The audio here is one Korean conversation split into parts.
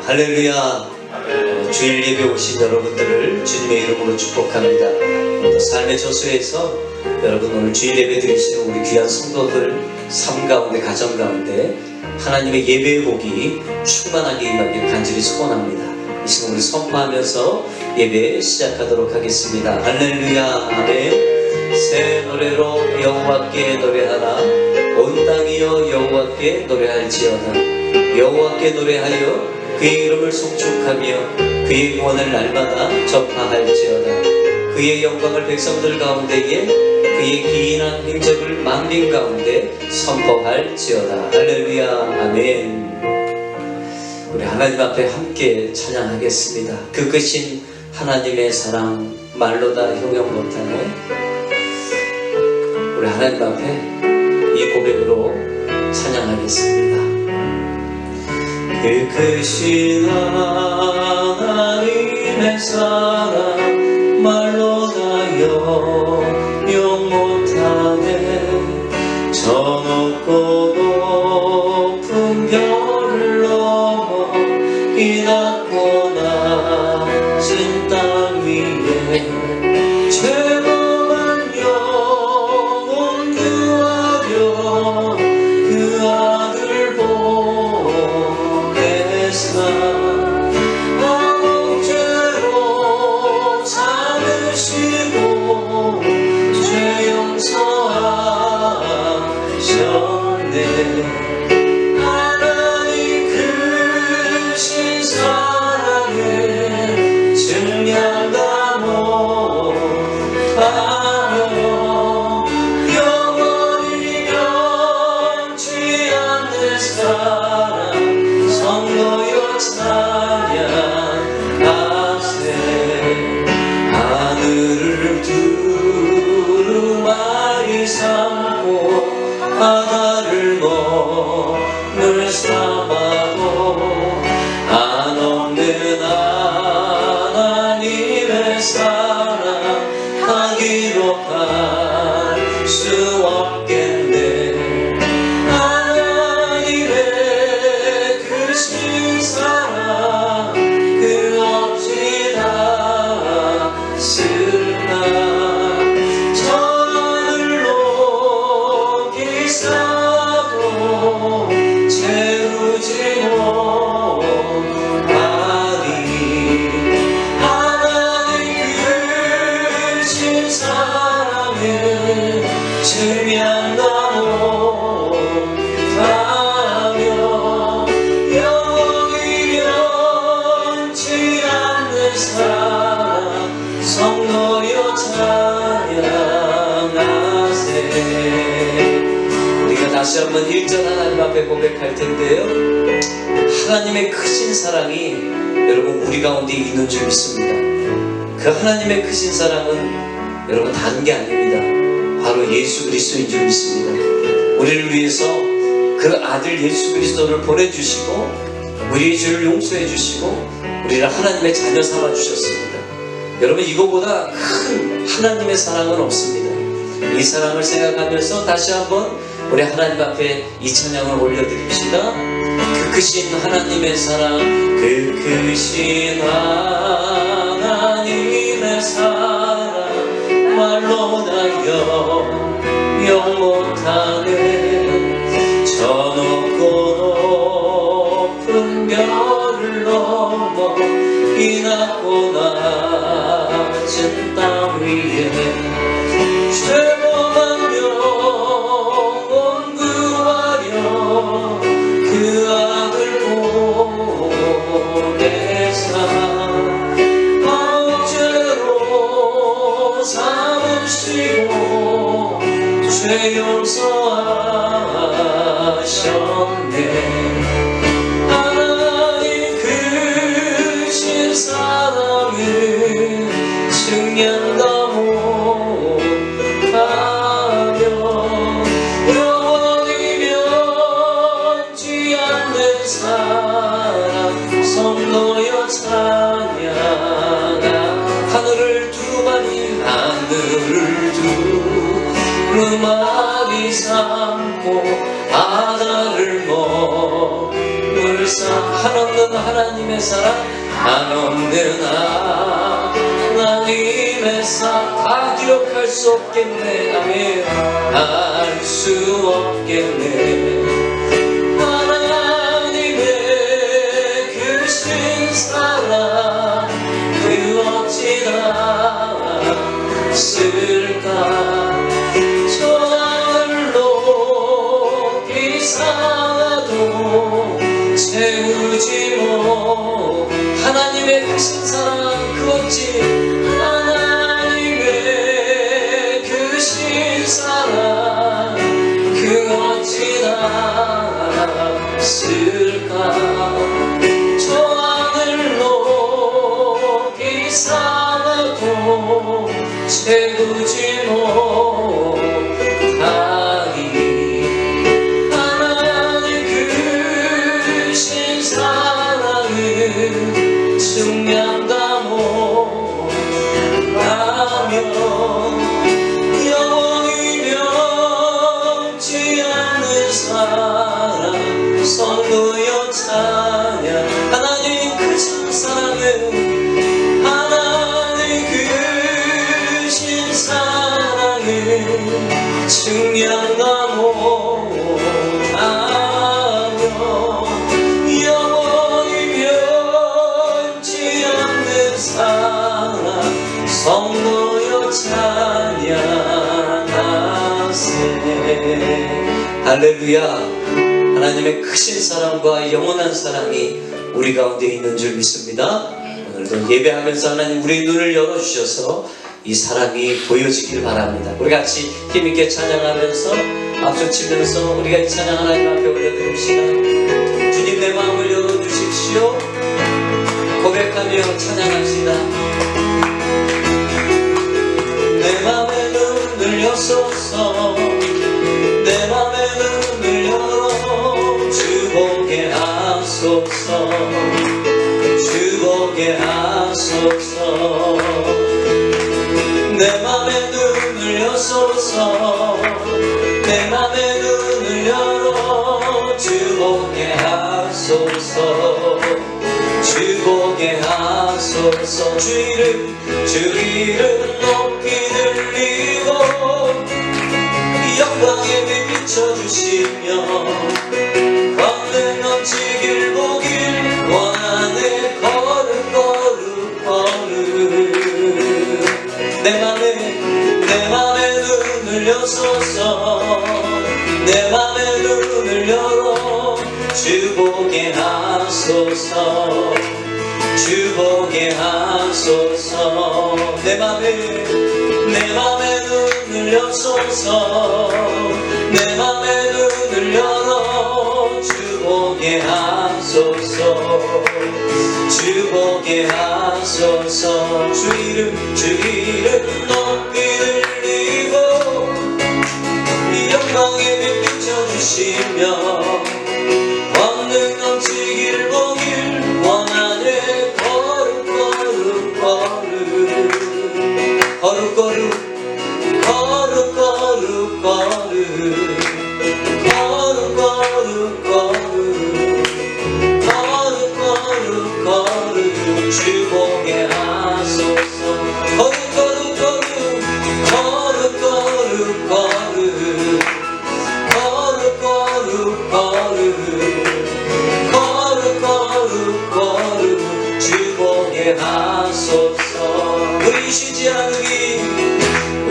할렐루야. 주일 예배 오신 여러분들을 주님의 이름으로 축복합니다. 또 삶의 저수에서 여러분 오늘 주일 예배 드리시는 우리 귀한 성도들 삶 가운데 가정 가운데 하나님의 예배의 복이 충만하게 임하길 간절히 소원합니다. 이 시간 우리 선포하면서 예배 시작하도록 하겠습니다. 할렐루야. 아멘. 새 노래로 여호와께 노래하라. 온 땅이여 여호와께 노래할지어다. 여호와께 노래하여 그의 이름을 송축하며 그의 구원을 날마다 전파할지어다. 그의 영광을 백성들 가운데에 그의 기인한 행적을 만민 가운데 선포할지어다. 할렐루야. 아멘. 우리 하나님 앞에 함께 찬양하겠습니다. 그 크신 하나님의 사랑 말로 다 형용 못하네. 우리 하나님 앞에 이 고백으로 찬양하겠습니다. 그 크신 하나님의 사랑 말로 다 형용 못하네. 저 높고 높은 별을 넘어 이 낮고 낮은 땅 위에 죄범한 영혼 구하려 그 아들 보내사 아무 죄로 참으시고 죄 용서하셨네. 바다를 몸을 삼아도 안 없는 하나님의 사랑 하기로 할 수 없겠네. 하나님의 크신 사랑 그 없이 닿았을까. 다시 한번 1절 하나님 앞에 고백할 텐데요. 하나님의 크신 사랑이 여러분 우리 가운데 있는 줄 믿습니다. 그 하나님의 크신 사랑은 여러분 다른 게 아닙니다. 바로 예수 그리스도인 줄 믿습니다. 우리를 위해서 그 아들 예수 그리스도를 보내주시고 우리의 죄를 용서해 주시고 우리를 하나님의 자녀 삼아 주셨습니다. 여러분 이거보다 큰 하나님의 사랑은 없습니다. 이 사랑을 생각하면서 다시 한번 우리 하나님 앞에 이 찬양을 올려드립시다. 그 크신 하나님의 사랑, 그 크신 하나님의 사랑 말로 다 형용 못하네. 저 높고 높은 별을 넘어 이 낮고 낮은 땅 위에 죄범한 영혼 구하려 그 아들 보내사 억제로 삼으시고 죄 용서하셨네. 하나님의 한없는 하나님의 사랑, 한없는 하나님의 사랑 다 기록할 수 없겠네. 아멘. 알 수 없겠네. 하나님의 크신 사랑 그 어찌나 쓸까. 저 하늘로 비사도 채우지 뭐. 하나님의 크신 사랑 그 어찌, 하나님의 크신 사랑 그 어찌나 쓸까. 저 하늘로 비사도 채우지 못하리. 하나님 크신 사랑은 증량다 못하며 영원히 변치 않는 사랑 성도여 찬양. 하나님 크신 사랑은, 하나님 크신 사랑은 증량다 못하며 영원히 변치 않는 사랑 성도여 찬양하세. 할렐루야. 하나님의 크신 사랑과 영원한 사랑이 우리 가운데 있는 줄 믿습니다. 오늘도 예배하면서 하나님 우리 눈을 열어주셔서 이 사랑이 보여지길 바랍니다. 우리 같이 힘있게 찬양하면서 앞서치면서 우리가 이 찬양 하나님 앞에 올려드릴 시간, 주님 내 마음을 열어주십시오. 고백하며 찬양합시다. 내 맘에 눈을 여소서, 내 맘에 눈을 열어 주 보게 하소서, 주 보게 하소서. 내 맘에 눈을 여소서, 내 맘에 눈을 열어 주 보게 하소서, 주 보게 하소서. 주 이름 높이 들리고 영광의 빛 비춰주시며 권능 넘치길 보길 원하네. 걸음 내 맘에 눈을 여소서, 내 맘에 눈을 열어 주 보게 하소서, 주 보게 하소서. 내 맘에 눈을 여소서, 내 맘에 눈을 열어 주 보게 하소서, 주 보게 하소서. 주 이름 높이 들리고 영광의 빛 비춰주시며 권능 넘치길 보길 원하네. 주 보게 하소서. 주 보게 하소서.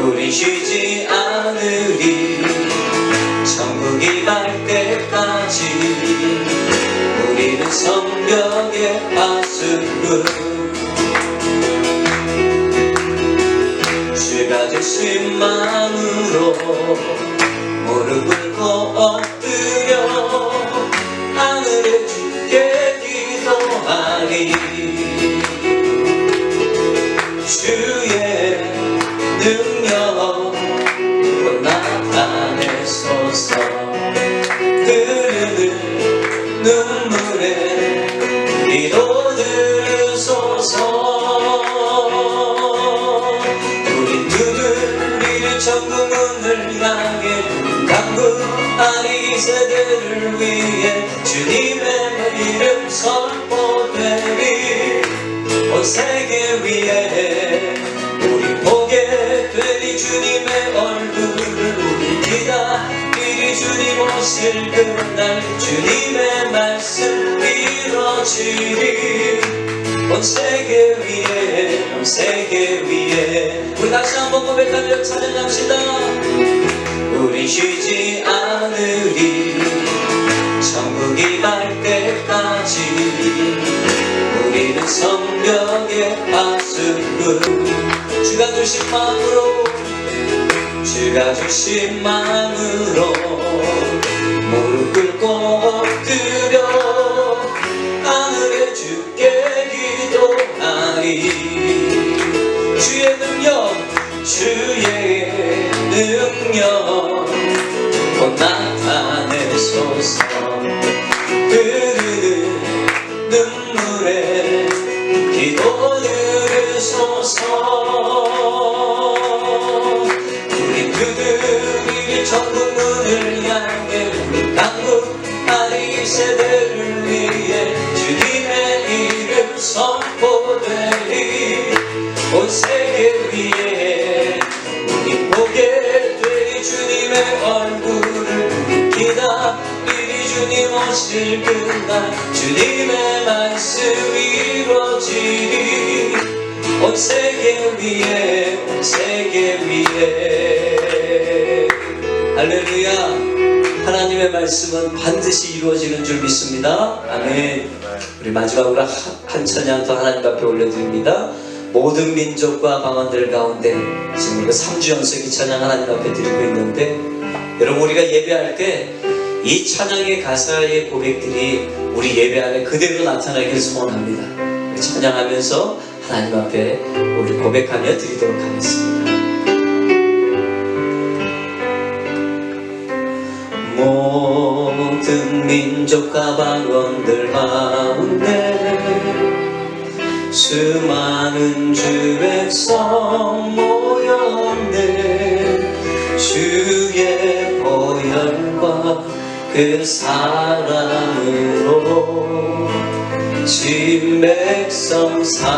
우리 쉬지 않으리 천국이 갈 때까지. 우리는 성벽의 파수꾼, 주가 주신 마음으로 무릎을 엎드려 하늘에 주께 기도하리. 주의 능력 나타내소서. 흐르는 눈물에 기도 들으소서. 우리 두드리는 천국 문을 향해 강구하리. 세대를 위해 주님의 이름 선포되리 온 세계 위에 우리 보게 되리 주님의 얼굴을 우리 기다리리 주님 오실 그날 주님의 말씀 이루어지리 온 세계 위에 온 세계 위에 우리 다시 한번 고백하며 찬양합시다. 우리 쉬지 않으리 천국이 갈 때까지 우리는 성벽의 하수구 주가 주신 마음으로 주가 주신 마음으로 무릎 꿇고 엎드려 하늘에 주께 기도하리 주의 능력 주의 능력 곧 나타내소서 흐르는 눈물에 기도 들으소서 우리 두드리리 천국 문을 향해 우리 강구하리 세대를 위해 주님의 이름 선포되리 온 세계 위에 우리 보게 되리 주님의 얼굴을 기다리리 주님 오실 그날 주님의 말씀 이루어지리 온 세계 위에 온 세계 위에 할렐루야. 하나님의 말씀은 반드시 이루어지는 줄 믿습니다. 아멘. 우리 마지막으로 한 찬양 더 하나님 앞에 올려드립니다. 모든 민족과 방언들 가운데 지금 우리가 3주 연속 이 찬양 하나님 앞에 드리고 있는데 여러분 우리가 예배할 때 이 찬양의 가사의 고백들이 우리 예배 안에 그대로 나타나길 소원합니다. 찬양하면서 하나님 앞에 우리 고백하며 드리도록 하겠습니다. 모든 민족과 방언들 가운데 수많은 주 백성 모였네 주의 보혈과 그 사랑으로 진 백성 삼으셨네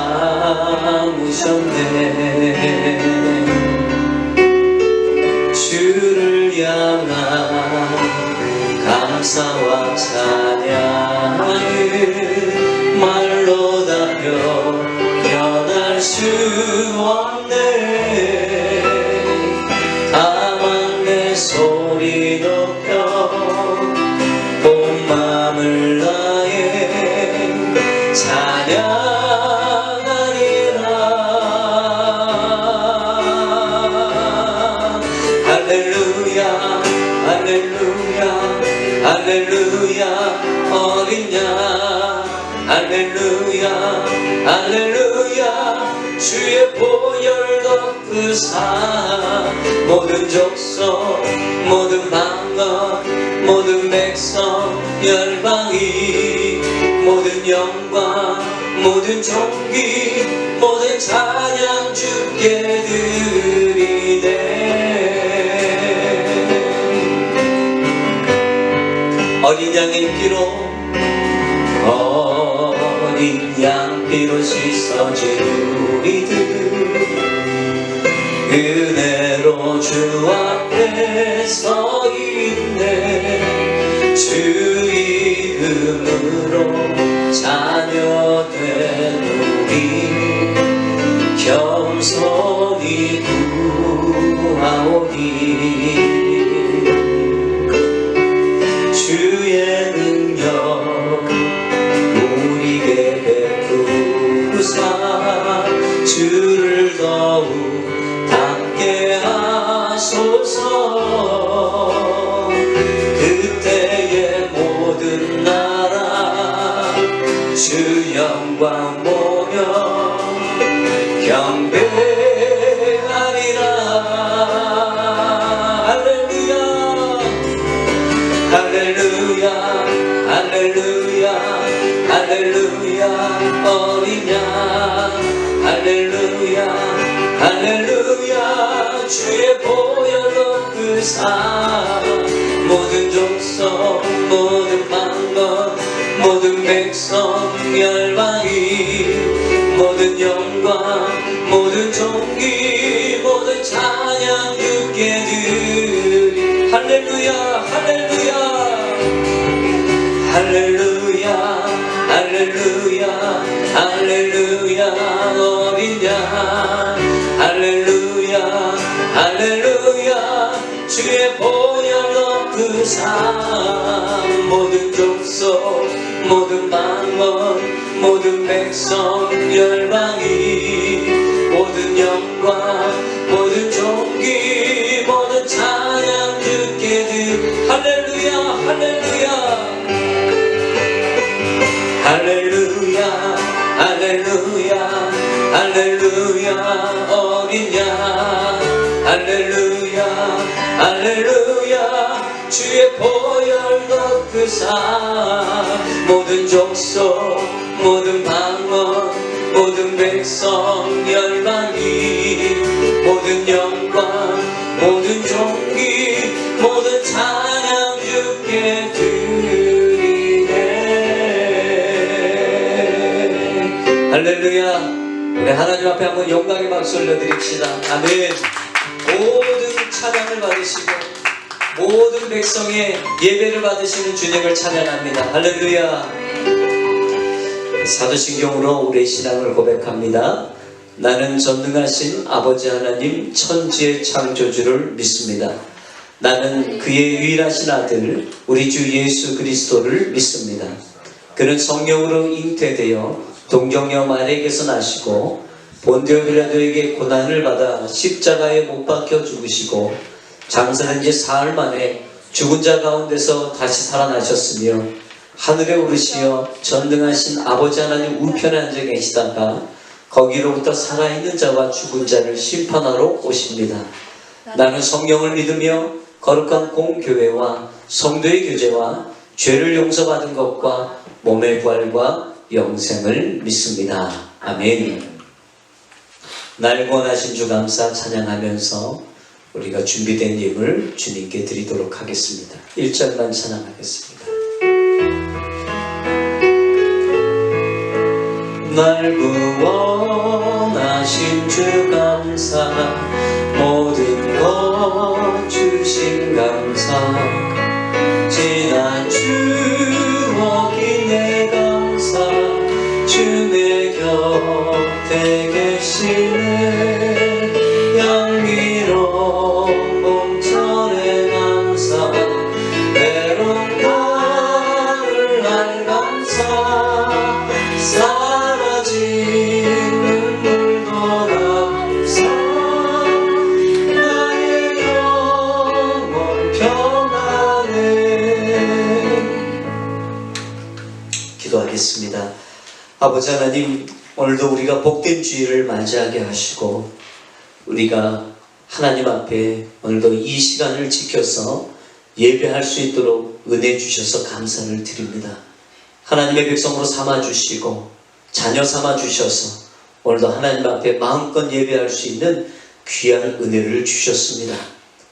주를 향한 감사와 찬양을 말로 다 표현할 수 없네 다만 내 소리 높여 온 맘을 다해 찬양하리라 할렐루야 할렐루야 할렐루야 어린 양 할렐루야 할렐루야 주의 보혈 덮으사 모든 족속 모든 방언 모든 백성 열방이 모든 영광 모든 존귀 모든 찬양 주께 드리네 어린 양의 피로 어린 양 피로 씻어진 우리들 은혜로 주 앞에 서 있네 주 이름으로 자녀된 우리 겸손히 구하오니 주의 능력 우리에게 베푸사 주를 더욱 닮게 하소서 그때의 모든 나라 주 영광 보며 경배하리라 할렐루야 할렐루야 할렐루야 할렐루야 어린 양 할렐루야 할렐루야 주의 보혈로 그사 모든 족속 모든 방언 모든 백성 열방이 모든 영광 모든 존귀 모든 찬양 주께 드리 할렐루야 할렐루야 할렐루야 할렐루야 할렐루야 어린 양 할렐루야 할렐루야 주의 보혈 높으사 모든 족속 모든 방언 모든 백성 열방이 모든 영광 모든 존귀 모든 찬양 주께 드리 할렐루야 할렐루야 할렐루야 할렐루야 할렐루야 어린 양 할렐루야 할렐루야 주의 보혈 높으사 모든 족속 모든 방언 모든 백성 열방이 모든 영광 모든 존귀 모든 찬양 주께 드리네 할렐루야 우리 하나님 앞에 한번 영광의 박수 올려드립시다. 아멘. 모든 찬양을 받으시고 모든 백성의 예배를 받으시는 주님을 찬양합니다. 할렐루야. 사도신경으로 우리의 신앙을 고백합니다. 나는 전능하신 아버지 하나님 천지의 창조주를 믿습니다. 나는 그의 유일하신 아들 우리 주 예수 그리스도를 믿습니다. 그는 성령으로 잉태되어 동정녀 마리아에게서 나시고 본디오 빌라도에게 고난을 받아 십자가에 못 박혀 죽으시고 장사한 지 사흘 만에 죽은 자 가운데서 다시 살아나셨으며 하늘에 오르시어 전능하신 아버지 하나님 우편에 앉아 계시다가 거기로부터 살아있는 자와 죽은 자를 심판하러 오십니다. 나는 성령을 믿으며 거룩한 공교회와 성도의 교제와 죄를 용서받은 것과 몸의 부활과 영생을 믿습니다. 아멘. 날 구원하신 주 감사 찬양하면서 우리가 준비된 예물 주님께 드리도록 하겠습니다. 1절만 찬양하겠습니다. 날 구원하신 주 감사 모든 것 주신 감사 지난 추억이 내 감사 주 내 곁에 계시네 양미로운 봄철의 감사 외로운 나를 날 감사 사라진 눈물 돌아서 나의 영혼 평안해 기도하겠습니다. 아버지 하나님 오늘도 우리가 복된 주일을 맞이하게 하시고 우리가 하나님 앞에 오늘도 이 시간을 지켜서 예배할 수 있도록 은혜 주셔서 감사를 드립니다. 하나님의 백성으로 삼아주시고 자녀 삼아주셔서 오늘도 하나님 앞에 마음껏 예배할 수 있는 귀한 은혜를 주셨습니다.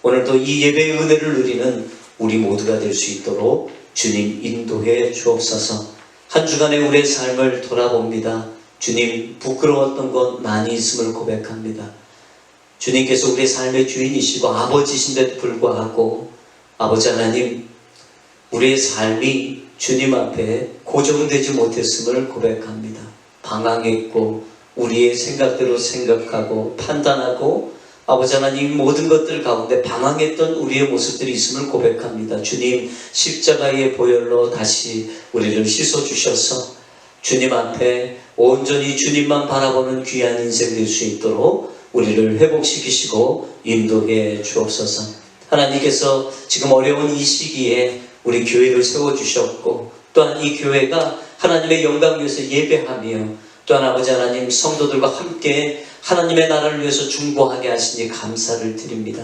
오늘도 이 예배의 은혜를 누리는 우리 모두가 될 수 있도록 주님 인도해 주옵소서. 한 주간의 우리의 삶을 돌아봅니다. 주님 부끄러웠던 것 많이 있음을 고백합니다. 주님께서 우리의 삶의 주인이시고 아버지신데도 불구하고 아버지 하나님 우리의 삶이 주님 앞에 고정되지 못했음을 고백합니다. 방황했고 우리의 생각대로 생각하고 판단하고 아버지 하나님 모든 것들 가운데 방황했던 우리의 모습들이 있음을 고백합니다. 주님 십자가의 보혈로 다시 우리를 씻어주셔서 주님 앞에 온전히 주님만 바라보는 귀한 인생 될 수 있도록 우리를 회복시키시고 인도해 주옵소서. 하나님께서 지금 어려운 이 시기에 우리 교회를 세워주셨고 또한 이 교회가 하나님의 영광 위해서 예배하며 또한 아버지 하나님 성도들과 함께 하나님의 나라를 위해서 중보하게 하시니 감사를 드립니다.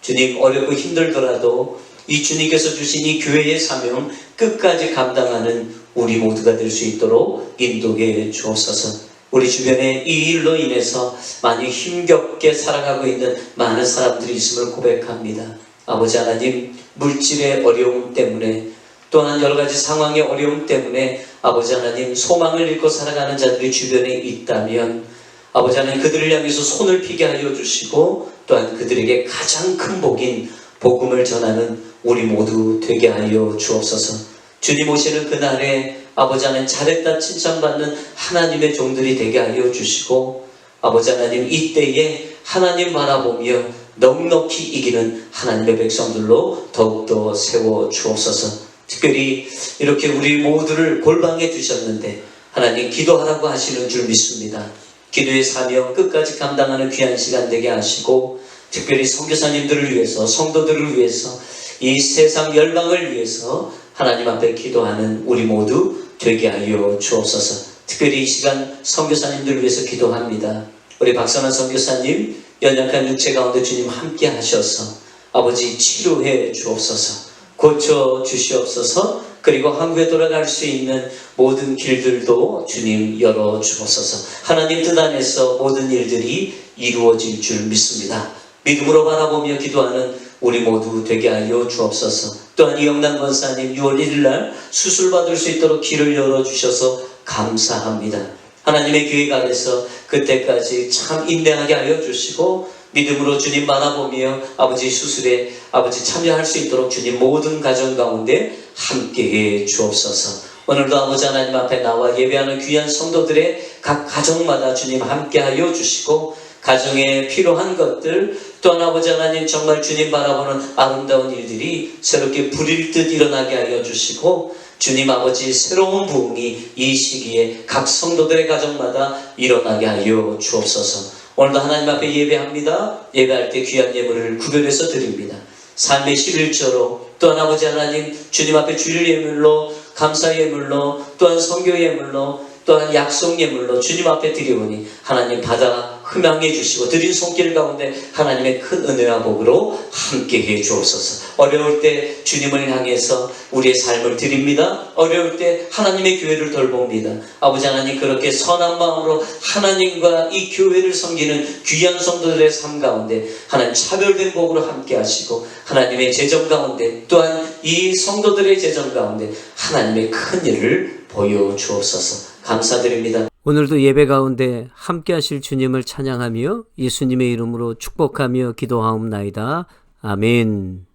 주님 어렵고 힘들더라도 이 주님께서 주신 이 교회의 사명 끝까지 감당하는 우리 모두가 될 수 있도록 인도해 주옵소서. 우리 주변에 이 일로 인해서 많이 힘겹게 살아가고 있는 많은 사람들이 있음을 고백합니다. 아버지 하나님 물질의 어려움 때문에 또한 여러 가지 상황의 어려움 때문에 아버지 하나님 소망을 잃고 살아가는 자들이 주변에 있다면 아버지 하나님 그들을 향해서 손을 피게 하여 주시고 또한 그들에게 가장 큰 복인 복음을 전하는 우리 모두 되게 하여 주옵소서. 주님 오시는 그날에 아버지 하나님 잘했다 칭찬받는 하나님의 종들이 되게 하여 주시고 아버지 하나님 이때에 하나님 바라보며 넉넉히 이기는 하나님의 백성들로 더욱더 세워 주옵소서. 특별히 이렇게 우리 모두를 골방에 두셨는데 하나님 기도하라고 하시는 줄 믿습니다. 기도의 사명 끝까지 감당하는 귀한 시간 되게 하시고 특별히 선교사님들을 위해서 성도들을 위해서 이 세상 열방을 위해서 하나님 앞에 기도하는 우리 모두 되게 하여 주옵소서. 특별히 이 시간 선교사님들을 위해서 기도합니다. 우리 박선환 선교사님 연약한 육체 가운데 주님 함께 하셔서 아버지 치료해 주옵소서. 고쳐 주시옵소서. 그리고 한국에 돌아갈 수 있는 모든 길들도 주님 열어 주옵소서. 하나님 뜻 안에서 모든 일들이 이루어질 줄 믿습니다. 믿음으로 바라보며 기도하는 우리 모두 되게 하여 주옵소서. 또한 이영남 권사님 6월 1일날 수술받을 수 있도록 길을 열어주셔서 감사합니다. 하나님의 교회 안에서 그때까지 참 인내하게 하여 주시고 믿음으로 주님 바라보며 아버지 수술에 아버지 참여할 수 있도록 주님 모든 가정 가운데 함께해 주옵소서. 오늘도 아버지 하나님 앞에 나와 예배하는 귀한 성도들의 각 가정마다 주님 함께하여 주시고 가정에 필요한 것들 또한 아버지 하나님 정말 주님 바라보는 아름다운 일들이 새롭게 불일 듯 일어나게 하여 주시고 주님 아버지 새로운 부흥이 이 시기에 각 성도들의 가정마다 일어나게 하여 주옵소서. 오늘도 하나님 앞에 예배합니다. 예배할 때 귀한 예물을 구별해서 드립니다. 삶의 11조로 또한 아버지 하나님 주님 앞에 주일 예물로 감사 예물로 또한 선교 예물로 또한 약속 예물로 주님 앞에 드리오니 하나님 받아 흠양해 주시고 드린 손길 가운데 하나님의 큰 은혜와 복으로 함께해 주옵소서. 어려울 때 주님을 향해서 우리의 삶을 드립니다. 어려울 때 하나님의 교회를 돌봅니다. 아버지 하나님 그렇게 선한 마음으로 하나님과 이 교회를 섬기는 귀한 성도들의 삶 가운데 하나님 차별된 복으로 함께 하시고 하나님의 재정 가운데 또한 이 성도들의 재정 가운데 하나님의 큰 일을 보여주옵소서. 감사드립니다. 오늘도 예배 가운데 함께 하실 주님을 찬양하며 예수님의 이름으로 축복하며 기도하옵나이다. 아멘.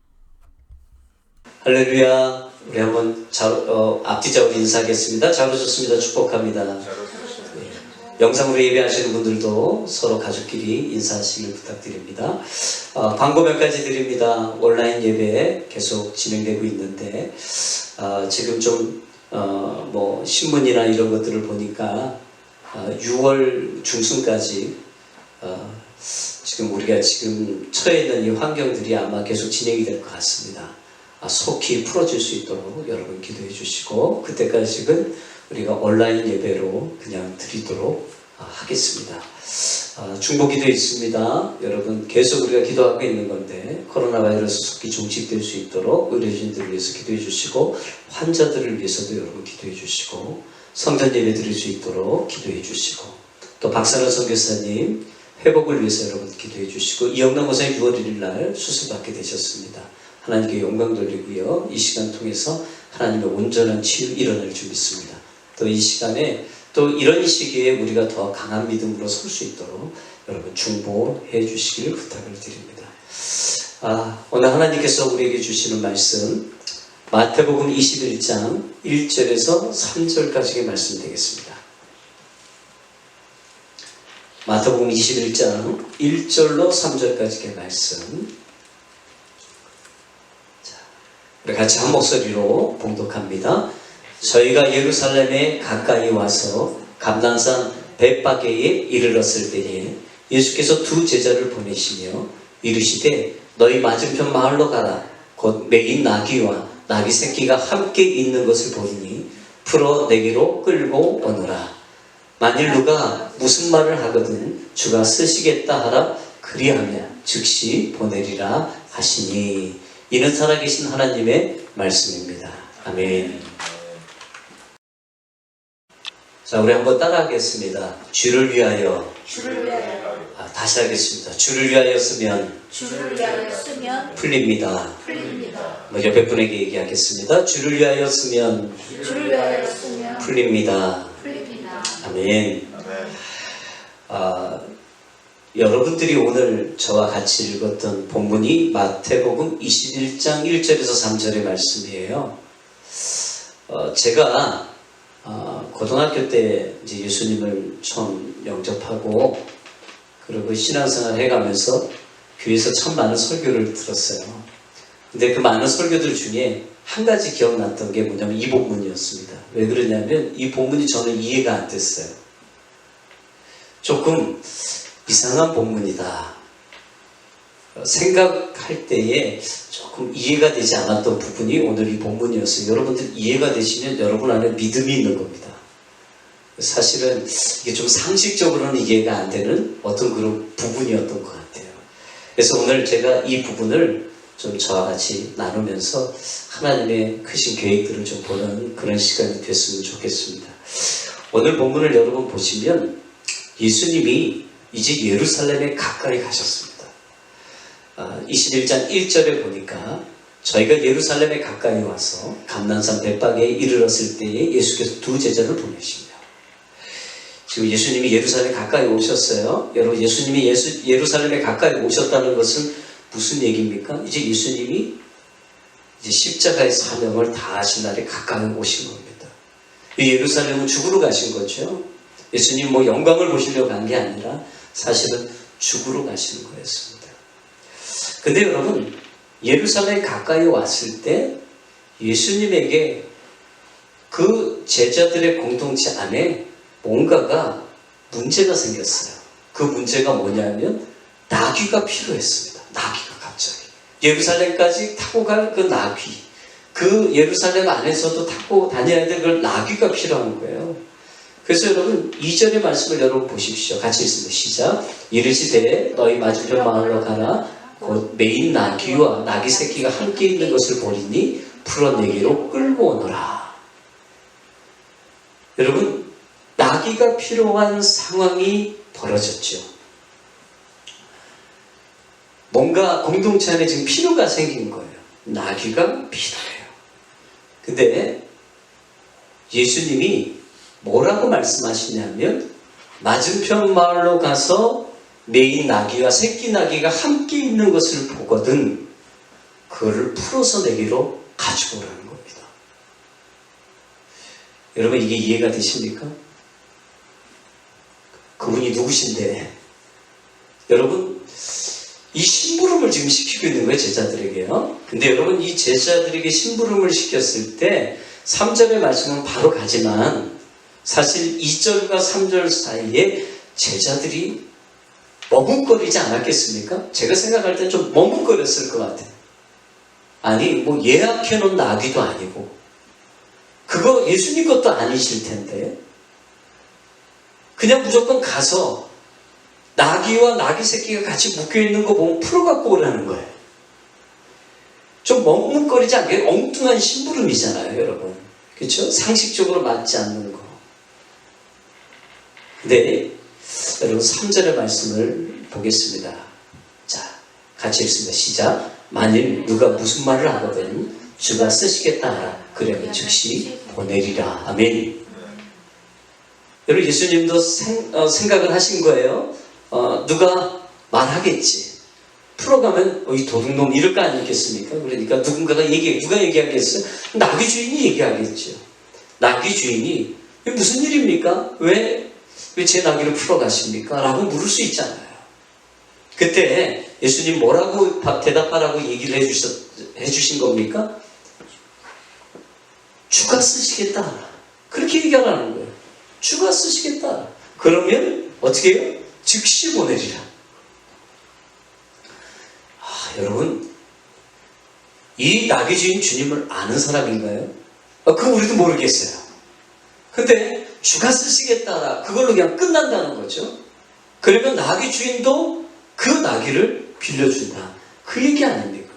할렐루야. 우리 한번 앞뒤자로 인사하겠습니다. 잘 오셨습니다. 축복합니다. 네. 영상으로 예배하시는 분들도 서로 가족끼리 인사하시길 부탁드립니다. 광고 몇 가지 드립니다. 온라인 예배 계속 진행되고 있는데 지금 좀 신문이나 이런 것들을 보니까 6월 중순까지 지금 우리가 지금 처해 있는 이 환경들이 아마 계속 진행이 될 것 같습니다. 속히 풀어질 수 있도록 여러분 기도해 주시고 그때까지는 우리가 온라인 예배로 그냥 드리도록 하겠습니다. 중보기도 있습니다. 여러분 계속 우리가 기도하고 있는 건데 코로나 바이러스 속히 종식될 수 있도록 의료진들을 위해서 기도해 주시고 환자들을 위해서도 여러분 기도해 주시고 성전 예배 드릴 수 있도록 기도해 주시고 또 박선환 선교사님 회복을 위해서 여러분 기도해 주시고 이영남 목사님 6월 1일 날 수술받게 되셨습니다. 하나님께 영광 돌리고요. 이 시간 통해서 하나님의 온전한 치유 일어날 줄 믿습니다. 또 이 시간에 또 이런 시기에 우리가 더 강한 믿음으로 설 수 있도록 여러분 중보해 주시길 부탁을 드립니다. 오늘 하나님께서 우리에게 주시는 말씀 마태복음 21장 1절에서 3절까지의 말씀 되겠습니다. 마태복음 21장 1절로 3절까지의 말씀 우리 같이 한 목소리로 봉독합니다. 저희가 예루살렘에 가까이 와서 감난산 벳바게에 이르렀을 때에 예수께서 두 제자를 보내시며 이르시되 너희 맞은편 마을로 가라. 곧 매인 나귀와 나귀 새끼가 함께 있는 것을 보이니 풀어 내게로 끌고 오너라. 만일 누가 무슨 말을 하거든 주가 쓰시겠다 하라. 그리하면 즉시 보내리라 하시니 이는 살아계신 하나님의 말씀입니다. 아멘. 자, 우리 한번 따라하겠습니다. 주를 위하여. 주를 위하여 다시 하겠습니다. 주를 위하여 쓰면 주를 위하여 쓰면 풀립니다. 풀립니다. 옆에 분에게 얘기하겠습니다. 주를 위하여 쓰면 주를 위하여 쓰면 풀립니다. 풀립니다. 아멘. 여러분들이 오늘 저와 같이 읽었던 본문이 마태복음 21장 1절에서 3절의 말씀이에요. 제가 고등학교 때 이제 예수님을 처음 영접하고 그리고 신앙생활 해가면서 교회에서 참 많은 설교를 들었어요. 근데 그 많은 설교들 중에 한 가지 기억났던 게 뭐냐면 이 본문이었습니다. 왜 그러냐면 이 본문이 저는 이해가 안 됐어요. 조금 이상한 본문이다. 생각할 때에 조금 이해가 되지 않았던 부분이 오늘 이 본문이었어요. 여러분들 이해가 되시면 여러분 안에 믿음이 있는 겁니다. 사실은 이게 좀 상식적으로는 이해가 안 되는 어떤 그런 부분이었던 것 같아요. 그래서 오늘 제가 이 부분을 좀 저와 같이 나누면서 하나님의 크신 계획들을 좀 보는 그런 시간이 됐으면 좋겠습니다. 오늘 본문을 여러분 보시면 예수님이 이제 예루살렘에 가까이 가셨습니다. 21장 1절에 보니까 저희가 예루살렘에 가까이 와서 감난산 벳박에 이르렀을 때에 예수께서 두 제자를 보내십니다. 지금 예수님이 예루살렘에 가까이 오셨어요. 여러분, 예수님이 예루살렘에 가까이 오셨다는 것은 무슨 얘기입니까? 이제 예수님이 이제 십자가의 사명을 다하신 날에 가까이 오신 겁니다. 이 예루살렘은 죽으러 가신 거죠. 예수님 뭐 영광을 보시려고 간 게 아니라 사실은 죽으러 가시는 거였습니다. 근데 여러분, 예루살렘에 가까이 왔을 때 예수님에게 그 제자들의 공동체 안에 뭔가가 문제가 생겼어요. 그 문제가 뭐냐면 나귀가 필요했습니다. 나귀가 갑자기 예루살렘까지 타고 갈 그 나귀, 그 예루살렘 안에서도 타고 다녀야 될 그 나귀가 필요한 거예요. 그래서 여러분 2절의 말씀을 여러분 보십시오. 같이 읽습니다. 시작. 이르시되 너희 맞은편 마을로 가라. 곧 매인 나귀와 나귀 새끼가 함께 있는 것을 보리니 풀어내기로 끌고 오너라. 여러분, 나귀가 필요한 상황이 벌어졌죠. 뭔가 공동체 안에 지금 필요가 생긴 거예요. 나귀가 필요해요. 근데 예수님이 뭐라고 말씀하시냐면 맞은편 마을로 가서 매인 나귀와 새끼 나귀가 함께 있는 것을 보거든 그거를 풀어서 내기로 가지고 오라는 겁니다. 여러분, 이게 이해가 되십니까? 그분이 누구신데? 여러분, 이 심부름을 지금 시키고 있는 거예요, 제자들에게요. 근데 여러분, 이 제자들에게 심부름을 시켰을 때 3절의 말씀은 바로 가지만 사실 2절과 3절 사이에 제자들이 머뭇거리지 않았겠습니까? 제가 생각할 때 좀 머뭇거렸을 것 같아요. 아니, 뭐 예약해놓은 나귀도 아니고 그거 예수님 것도 아니실 텐데 그냥 무조건 가서 나귀와 나귀 새끼가 같이 묶여있는 거 보면 풀어갖고 오라는 거예요. 좀 머뭇거리지 않게 엉뚱한 심부름이잖아요, 여러분. 그렇죠? 상식적으로 맞지 않는 거. 근데 여러분 3절의 말씀을 보겠습니다. 자, 같이 읽습니다. 시작. 만일 누가 무슨 말을 하거든 주가 쓰시겠다 하라. 그러면 즉시 보내리라. 아멘. 여러분, 예수님도 생각을 하신 거예요. 누가 말하겠지. 풀어가면 이 도둑놈 이럴 거 아니겠습니까? 그러니까 누군가가 누가 얘기하겠어요? 나귀 주인이 얘기하겠죠. 나귀 주인이 무슨 일입니까? 왜 제 나귀를 풀어가십니까? 라고 물을 수 있잖아요. 그때 예수님 뭐라고 대답하라고 얘기를 해주신 겁니까? 주가 쓰시겠다. 그렇게 얘기하라는 거예요. 주가 쓰시겠다. 그러면 어떻게 해요? 즉시 보내리라. 여러분, 이 나귀 주인 주님을 아는 사람인가요? 그거 우리도 모르겠어요. 근데 주가 쓰시겠다. 그걸로 그냥 끝난다는 거죠. 그러면 나귀 주인도 그 나귀를 빌려준다. 그 얘기 아닙니까?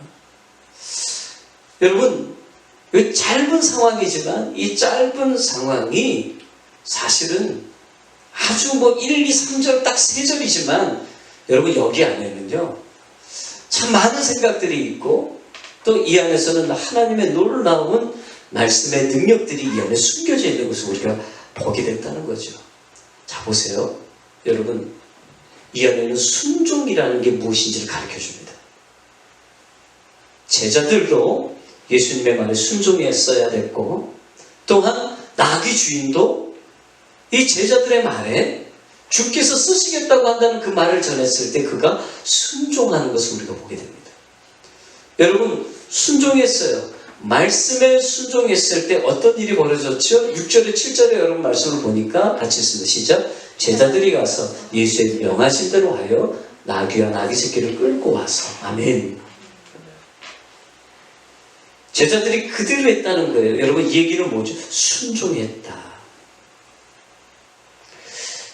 여러분, 짧은 상황이지만 이 짧은 상황이 사실은 아주 1, 2, 3절 딱 3절이지만 여러분 여기 안에는요 참 많은 생각들이 있고 또 이 안에서는 하나님의 놀라운 말씀의 능력들이 이 안에 숨겨져 있는 것을 우리가 보게 됐다는 거죠. 자 보세요. 여러분 이 안에는 순종이라는 게 무엇인지를 가르쳐 줍니다. 제자들도 예수님의 말에 순종했어야 됐고 또한 나귀 주인도 이 제자들의 말에 주께서 쓰시겠다고 한다는 그 말을 전했을 때 그가 순종하는 것을 우리가 보게 됩니다. 여러분 순종했어요. 말씀에 순종했을 때 어떤 일이 벌어졌죠? 6절에 7절에 여러분 말씀을 보니까 같이 읽습니다. 시작. 제자들이 가서 예수의 명하신 대로 하여 나귀와 나귀 새끼를 끌고 와서 아멘. 제자들이 그대로 했다는 거예요. 여러분 이 얘기는 뭐죠? 순종했다.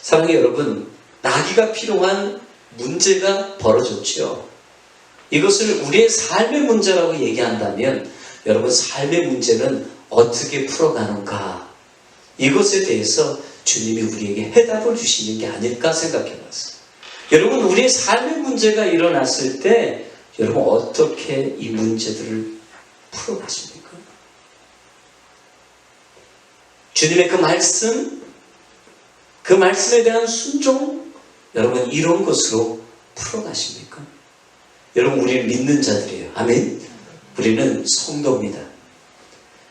사랑하는 여러분, 나귀가 필요한 문제가 벌어졌죠. 이것을 우리의 삶의 문제라고 얘기한다면 여러분 삶의 문제는 어떻게 풀어가는가 이것에 대해서 주님이 우리에게 해답을 주시는 게 아닐까 생각해 봤어요. 여러분 우리의 삶의 문제가 일어났을 때 여러분 어떻게 이 문제들을 풀어가십니까? 주님의 그 말씀, 그 말씀에 대한 순종, 여러분 이런 것으로 풀어가십니까? 여러분 우리는 믿는 자들이에요. 아멘. 우리는 성도입니다.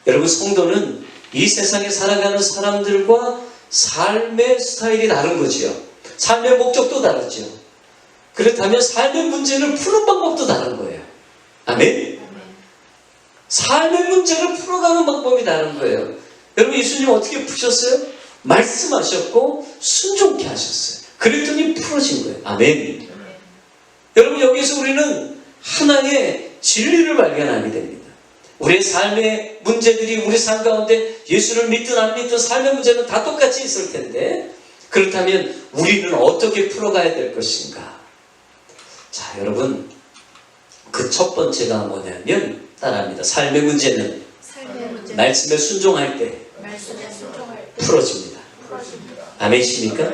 여러분 성도는 이 세상에 살아가는 사람들과 삶의 스타일이 다른 거지요. 삶의 목적도 다르죠. 그렇다면 삶의 문제를 푸는 방법도 다른 거예요. 아멘. 삶의 문제를 풀어가는 방법이 다른 거예요. 여러분 예수님 어떻게 푸셨어요? 말씀하셨고 순종케 하셨어요. 그랬더니 풀어진 거예요. 아멘. 여러분 여기서 우리는 하나의 진리를 발견하게 됩니다. 우리의 삶의 문제들이 우리 삶 가운데 예수를 믿든 안 믿든 삶의 문제는 다 똑같이 있을 텐데 그렇다면 우리는 어떻게 풀어가야 될 것인가? 자 여러분 그 첫 번째가 뭐냐면 따라합니다. 삶의 문제는 말씀에 순종할 때 풀어집니다. 아멘이십니까?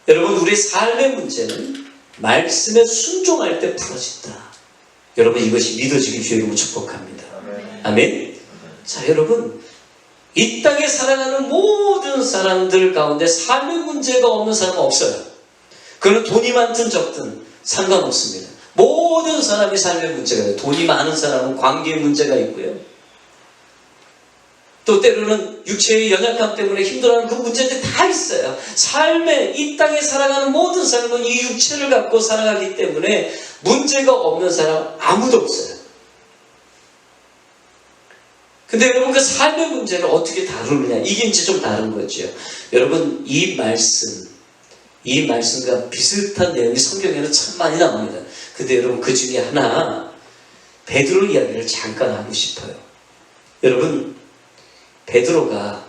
여러분 우리의 삶의 문제는 말씀에 순종할 때 풀어진다. 여러분 이것이 믿어지기 주의 축복합니다. 아멘. 자 여러분 이 땅에 살아가는 모든 사람들 가운데 삶의 문제가 없는 사람은 없어요. 그는 돈이 많든 적든 상관없습니다. 모든 사람이 삶의 문제가 있어요. 돈이 많은 사람은 관계의 문제가 있고요. 또 때로는 육체의 연약함 때문에 힘들어하는 그 문제들이 다 있어요. 삶에 이 땅에 살아가는 모든 사람은 이 육체를 갖고 살아가기 때문에 문제가 없는 사람 아무도 없어요. 근데 여러분 그 삶의 문제를 어떻게 다루느냐 이게 이제 좀 다른 거죠. 여러분 이 말씀과 비슷한 내용이 성경에는 참 많이 나옵니다. 근데 여러분 그 중에 하나 베드로 이야기를 잠깐 하고 싶어요. 여러분 베드로가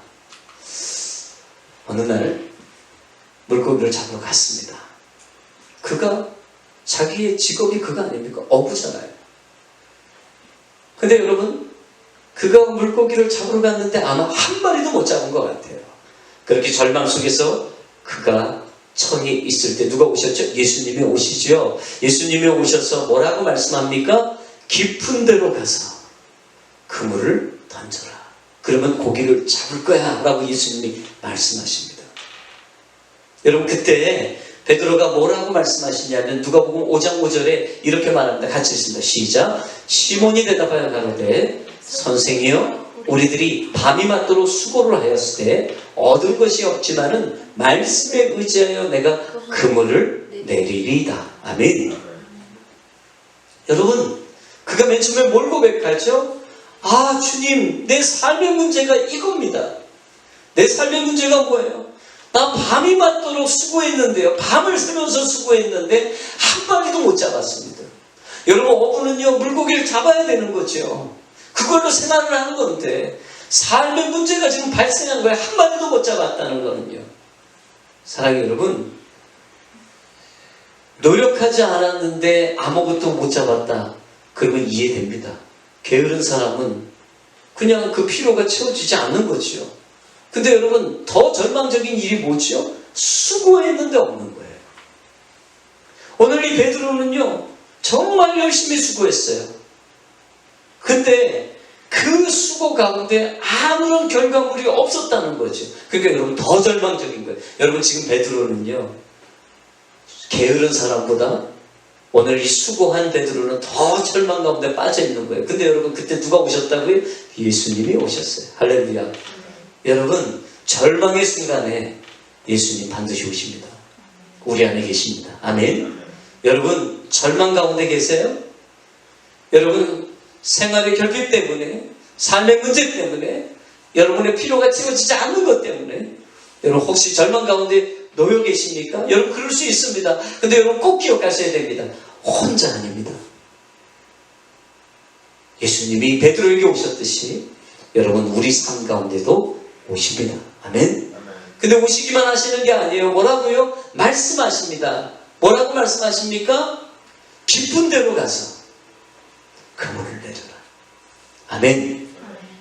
어느 날 물고기를 잡으러 갔습니다. 그가 자기의 직업이 그거 아닙니까? 어부잖아요. 근데 여러분 그가 물고기를 잡으러 갔는데 아마 한 마리도 못 잡은 것 같아요. 그렇게 절망 속에서 그가 청이 있을 때 누가 오셨죠? 예수님이 오시죠. 예수님이 오셔서 뭐라고 말씀합니까? 깊은 데로 가서 그물을 던져라. 그러면 고기를 잡을 거야 라고 예수님이 말씀하십니다. 여러분 그때 베드로가 뭐라고 말씀하시냐면 누가복음 5장 5절에 이렇게 말합니다. 같이 읽습니다. 시작. 시몬이 대답하여 가로되 선생이여 우리들이 밤이 맞도록 수고를 하였을 때 얻은 것이 없지만은 말씀에 의지하여 내가 그물을 내리리이다. 아멘. 여러분 그가 맨 처음에 뭘 고백하죠? 아 주님 내 삶의 문제가 이겁니다. 내 삶의 문제가 뭐예요? 나 밤이 맞도록 수고했는데요. 밤을 새면서 수고했는데 한 마리도 못 잡았습니다. 여러분 어부는요 물고기를 잡아야 되는 거죠. 그걸로 생활을 하는 건데 삶의 문제가 지금 발생한 거예요. 한 마리도 못 잡았다는 거는요. 사랑하는 여러분 노력하지 않았는데 아무것도 못 잡았다. 그러면 이해됩니다. 게으른 사람은 그냥 그 피로가 채워지지 않는 거죠. 근데 여러분 더 절망적인 일이 뭐죠? 수고했는데 없는 거예요. 오늘 이 베드로는요 정말 열심히 수고했어요. 근데 그 수고 가운데 아무런 결과물이 없었다는 거죠. 그러니까 여러분 더 절망적인 거예요. 여러분 지금 베드로는요 게으른 사람보다 오늘 이 수고한 베드로는 더 절망 가운데 빠져 있는 거예요. 근데 여러분 그때 누가 오셨다고요? 예수님이 오셨어요. 할렐루야. 여러분 절망의 순간에 예수님 반드시 오십니다. 우리 안에 계십니다. 아멘. 여러분 절망 가운데 계세요? 여러분 생활의 결핍 때문에, 삶의 문제 때문에, 여러분의 필요가 채워지지 않는 것 때문에 여러분 혹시 절망 가운데 놓여 계십니까? 여러분 그럴 수 있습니다. 근데 여러분 꼭 기억하셔야 됩니다. 혼자 아닙니다. 예수님이 베드로에게 오셨듯이 여러분 우리 삶 가운데도 오십니다. 아멘. 근데 오시기만 하시는 게 아니에요. 뭐라고요? 말씀하십니다. 뭐라고 말씀하십니까? 깊은 데로 가서 그물을 내려라. 아멘.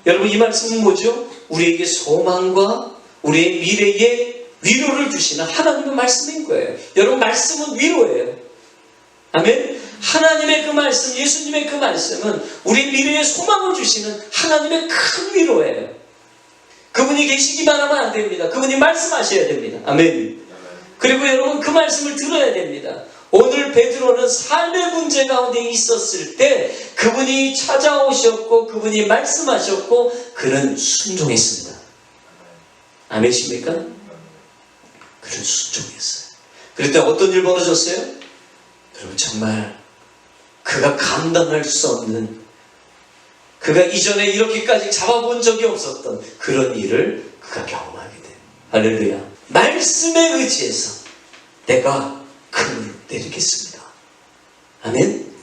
여러분 이 말씀은 뭐죠? 우리에게 소망과 우리의 미래에 위로를 주시는 하나님의 말씀인 거예요. 여러분 말씀은 위로예요. 아멘. 하나님의 그 말씀, 예수님의 그 말씀은 우리 미래에 소망을 주시는 하나님의 큰 위로예요. 그분이 계시기만 하면 안 됩니다. 그분이 말씀하셔야 됩니다. 아멘. 그리고 여러분 그 말씀을 들어야 됩니다. 오늘 베드로는 삶의 문제 가운데 있었을 때 그분이 찾아오셨고 그분이 말씀하셨고 그는 순종했습니다. 아멘이십니까? 그는 순종했어요. 그럴 때 어떤 일 벌어졌어요? 여러분 정말 그가 감당할 수 없는, 그가 이전에 이렇게까지 잡아본 적이 없었던 그런 일을 그가 경험하게 돼요. 할렐루야. 말씀에 의지해서 내가 그물을 내리겠습니다. 아멘.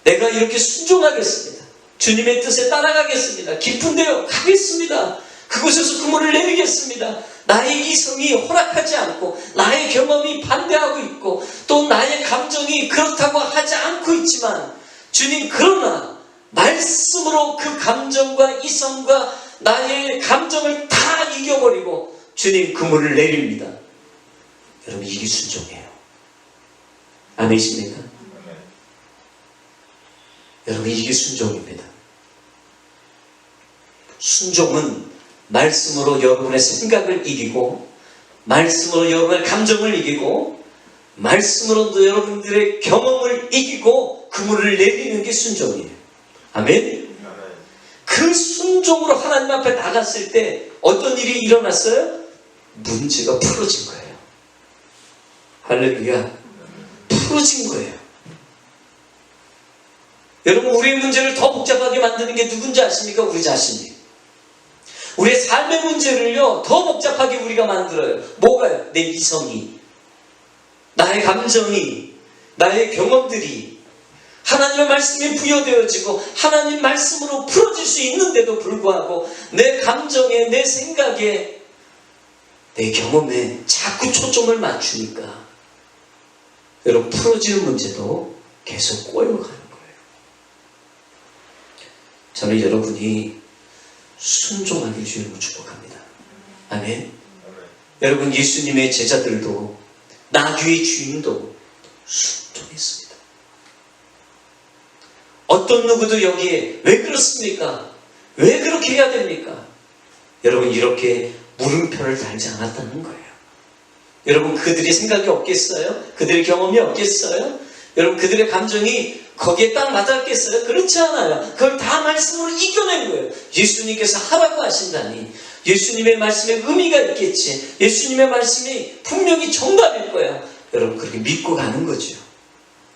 내가 이렇게 순종하겠습니다. 주님의 뜻에 따라가겠습니다. 깊은 데요 가겠습니다. 그곳에서 그물을 내리겠습니다. 나의 이성이 허락하지 않고 나의 경험이 반대하고 있고 또 나의 감정이 그렇다고 하지 않고 있지만 주님 그러나 말씀으로 그 감정과 이성과 나의 감정을 다 이겨버리고 주님 그물을 내립니다. 여러분 이게 순종이에요. 아멘이십니까? 여러분 이게 순종입니다. 순종은 말씀으로 여러분의 생각을 이기고 말씀으로 여러분의 감정을 이기고 말씀으로 여러분들의 경험을 이기고 그물을 내리는 게 순종이에요. 아멘? 그 순종으로 하나님 앞에 나갔을 때 어떤 일이 일어났어요? 문제가 풀어진 거예요. 할렐루야. 풀어진 거예요. 여러분 우리의 문제를 더 복잡하게 만드는 게 누군지 아십니까? 우리 자신이. 우리의 삶의 문제를요 더 복잡하게 우리가 만들어요. 뭐가요? 내 이성이, 나의 감정이, 나의 경험들이 하나님의 말씀이 부여되어지고 하나님 말씀으로 풀어질 수 있는데도 불구하고 내 감정에, 내 생각에, 내 경험에 자꾸 초점을 맞추니까 여러분 풀어지는 문제도 계속 꼬여가는 거예요. 저는 여러분이 순종하길 주님으로 축복합니다. 아멘. 여러분 예수님의 제자들도 나귀의 주인도 순종했습니다. 어떤 누구도 여기에 왜 그렇습니까? 왜 그렇게 해야 됩니까? 여러분 이렇게 물음표를 달지 않았다는 거예요. 여러분 그들이 생각이 없겠어요? 그들의 경험이 없겠어요? 여러분 그들의 감정이 거기에 딱 맞았겠어요? 그렇지 않아요. 그걸 다 말씀으로 이겨낸 거예요. 예수님께서 하라고 하신다니 예수님의 말씀에 의미가 있겠지. 예수님의 말씀이 분명히 정답일 거야. 여러분 그렇게 믿고 가는 거죠.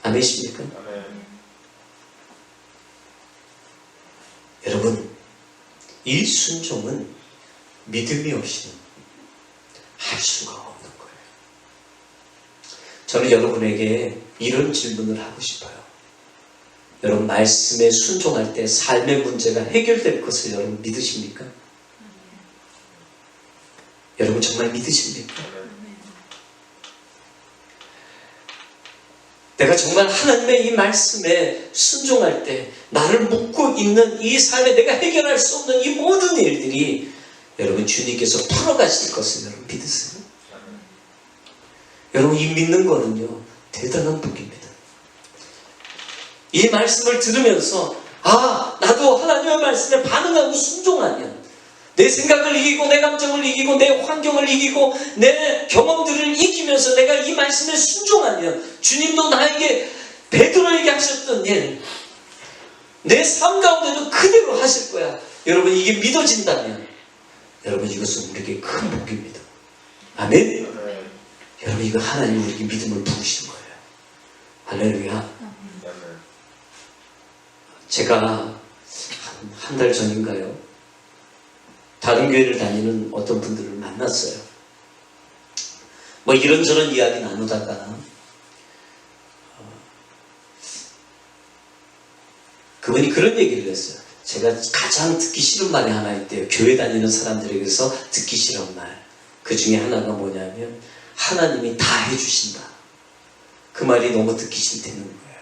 아멘이십니까? 여러분 이 순종은 믿음이 없이는 할 수가 없는 거예요. 저는 여러분에게 이런 질문을 하고 싶어요. 여러분 말씀에 순종할 때 삶의 문제가 해결될 것을 여러분 믿으십니까? 여러분 정말 믿으십니까? 내가 정말 하나님의 이 말씀에 순종할 때 나를 묶고 있는 이 삶에 내가 해결할 수 없는 이 모든 일들이 여러분 주님께서 풀어가실 것을 여러분 믿으세요. 여러분 이 믿는 거는요 대단한 복입니다. 이 말씀을 들으면서 나도 하나님의 말씀에 반응하고 순종하면 내 생각을 이기고 내 감정을 이기고 내 환경을 이기고 내 경험들을 이기면서 내가 이 말씀에 순종하면 주님도 나에게 베드로에게 하셨던 일 내 삶 가운데도 그대로 하실 거야. 여러분 이게 믿어진다면 여러분 이것은 우리에게 큰 복입니다. 아멘. 여러분 이거 하나님 우리에게 믿음을 부으시는 거예요. 할렐루야. 제가 한 달 전인가요? 다른 교회를 다니는 어떤 분들을 만났어요. 뭐 이런저런 이야기 나누다가 그분이 그런 얘기를 했어요. 제가 가장 듣기 싫은 말이 하나 있대요. 교회 다니는 사람들에게서 듣기 싫은 말. 그 중에 하나가 뭐냐면 하나님이 다 해주신다. 그 말이 너무 듣기 싫다는 거예요.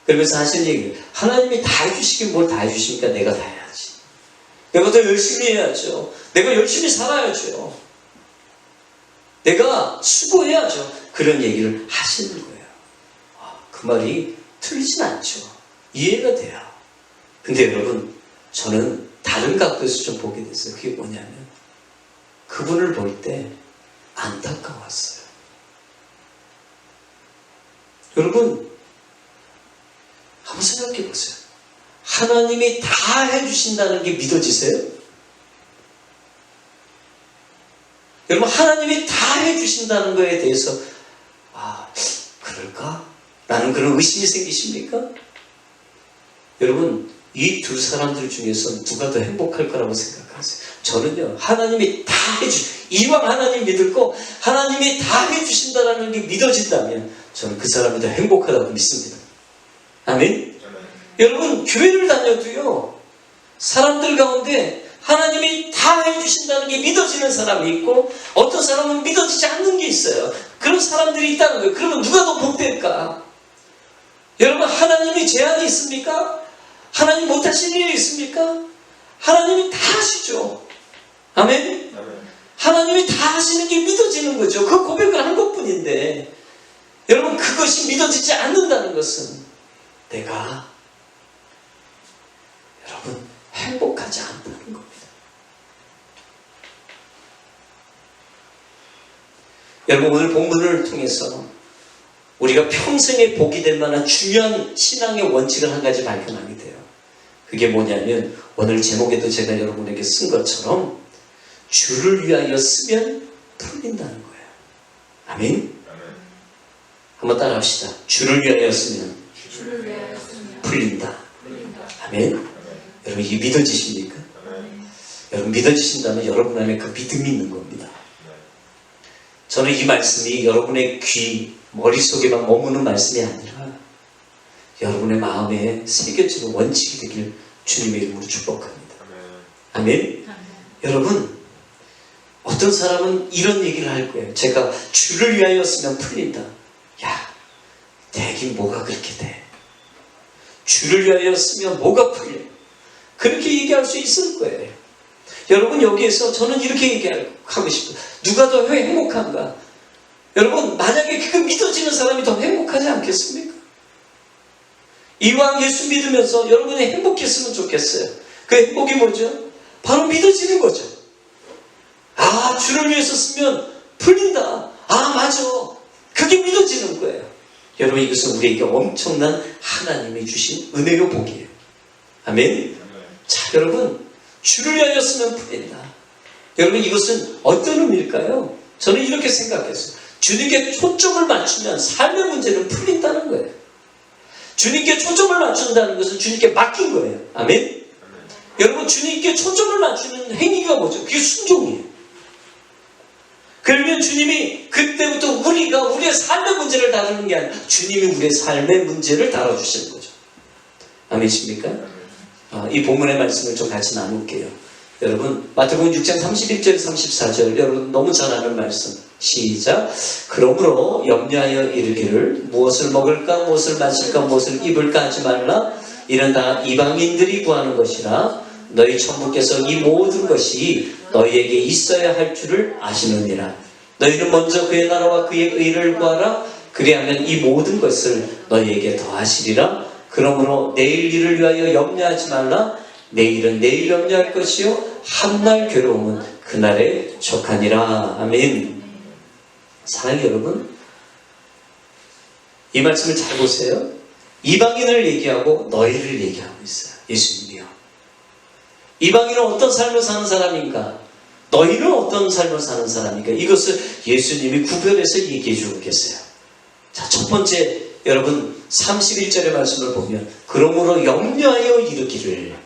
그러면서 하신 얘기예요. 하나님이 다 해주시긴 뭘 다 해주십니까? 내가 다 해야지. 내가 더 열심히 해야죠. 내가 열심히 살아야죠. 내가 수고해야죠. 그런 얘기를 하시는 거예요. 그 말이 틀리진 않죠. 이해가 돼요. 근데 여러분 저는 다른 각도에서 좀 보게 됐어요. 그게 뭐냐면 그분을 볼 때 안타까웠어요. 여러분 한번 생각해 보세요. 하나님이 다 해주신다는 게 믿어지세요? 여러분 하나님이 다 해주신다는 거에 대해서 그럴까? 라는 그런 의심이 생기십니까? 여러분 이 두 사람들 중에서 누가 더 행복할 거라고 생각하세요? 저는요 하나님이 다 이왕 하나님 믿을 거 하나님이 다 해주신다는 게 믿어진다면 저는 그 사람이 더 행복하다고 믿습니다. 아멘? 여러분 교회를 다녀도요 사람들 가운데 하나님이 다 해주신다는 게 믿어지는 사람이 있고 어떤 사람은 믿어지지 않는 게 있어요. 그런 사람들이 있다는 거예요. 그러면 누가 더 복될까? 여러분 하나님이 제한이 있습니까? 하나님 못하시는 일이 있습니까? 하나님이 다 하시죠. 아멘? 하나님이 다 하시는 게 믿어지는 거죠. 그 고백을 한 것뿐인데 여러분 그것이 믿어지지 않는다는 것은 내가 여러분 행복하지 않다는 겁니다. 여러분 오늘 본문을 통해서 우리가 평생에 복이 될 만한 중요한 신앙의 원칙을 한 가지 발견하게 돼요. 그게 뭐냐면 오늘 제목에도 제가 여러분에게 쓴 것처럼 주를 위하여 쓰면 풀린다는 거예요. 아멘? 한번 따라 합시다. 주를 위하여 쓰면 풀린다. 아멘? 여러분 이게 믿어지십니까? 여러분 믿어지신다면 여러분 안에 그 믿음이 있는 겁니다. 저는 이 말씀이 여러분의 귀, 머릿속에만 머무는 말씀이 아니라 여러분의 마음에 새겨지는 원칙이 되길 주님의 이름으로 축복합니다. 아멘? 여러분 어떤 사람은 이런 얘기를 할 거예요. 제가 주를 위하여 쓰면 풀린다. 야, 되긴 뭐가 그렇게 돼. 주를 위하여 쓰면 뭐가 풀려. 그렇게 얘기할 수 있을 거예요. 여러분 여기에서 저는 이렇게 얘기하고 싶어요. 누가 더 행복한가? 여러분 만약에 그거 믿어지는 사람이 더 행복하지 않겠습니까? 이왕 예수 믿으면서 여러분이 행복했으면 좋겠어요. 그 행복이 뭐죠? 바로 믿어지는 거죠. 주를 위해서 쓰면 풀린다. 맞아. 그게 믿어지는 거예요. 여러분 이것은 우리에게 엄청난 하나님이 주신 은혜요 복이에요. 아멘? 자 여러분 주를 위하여 쓰면 풀린다. 여러분 이것은 어떤 의미일까요? 저는 이렇게 생각했어요. 주님께 초점을 맞추면 삶의 문제는 풀린다는 거예요. 주님께 초점을 맞춘다는 것은 주님께 맡긴 거예요. 아멘? 여러분 주님께 초점을 맞추는 행위가 뭐죠? 그게 순종이에요. 그러면 주님이 그때부터 우리의 삶의 문제를 다루는 게 아니라 주님이 우리의 삶의 문제를 다뤄주시는 거죠. 아멘이십니까? 이 본문의 말씀을 좀 같이 나눌게요. 여러분 마태복음 6장 31절 34절 여러분 너무 잘 아는 말씀. 시작. 그러므로 염려하여 이르기를 무엇을 먹을까 무엇을 마실까 무엇을 입을까 하지 말라. 이는 다 이방인들이 구하는 것이라. 너희 천부께서 이 모든 것이 너희에게 있어야 할 줄을 아시느니라. 너희는 먼저 그의 나라와 그의 의를 구하라. 그리하면 이 모든 것을 너희에게 더하시리라. 그러므로 내일 일을 위하여 염려하지 말라. 내일은 내일 염려할 것이요 한날 괴로움은 그날에 족하니라. 아멘. 사랑하는 여러분, 이 말씀을 잘 보세요. 이방인을 얘기하고 너희를 얘기하고 있어요. 예수님이요. 이방인은 어떤 삶을 사는 사람인가? 너희는 어떤 삶을 사는 사람인가? 이것을 예수님이 구별해서 얘기해 주고 계세요. 자, 첫 번째, 여러분 31절의 말씀을 보면 그러므로 염려하여 이르기를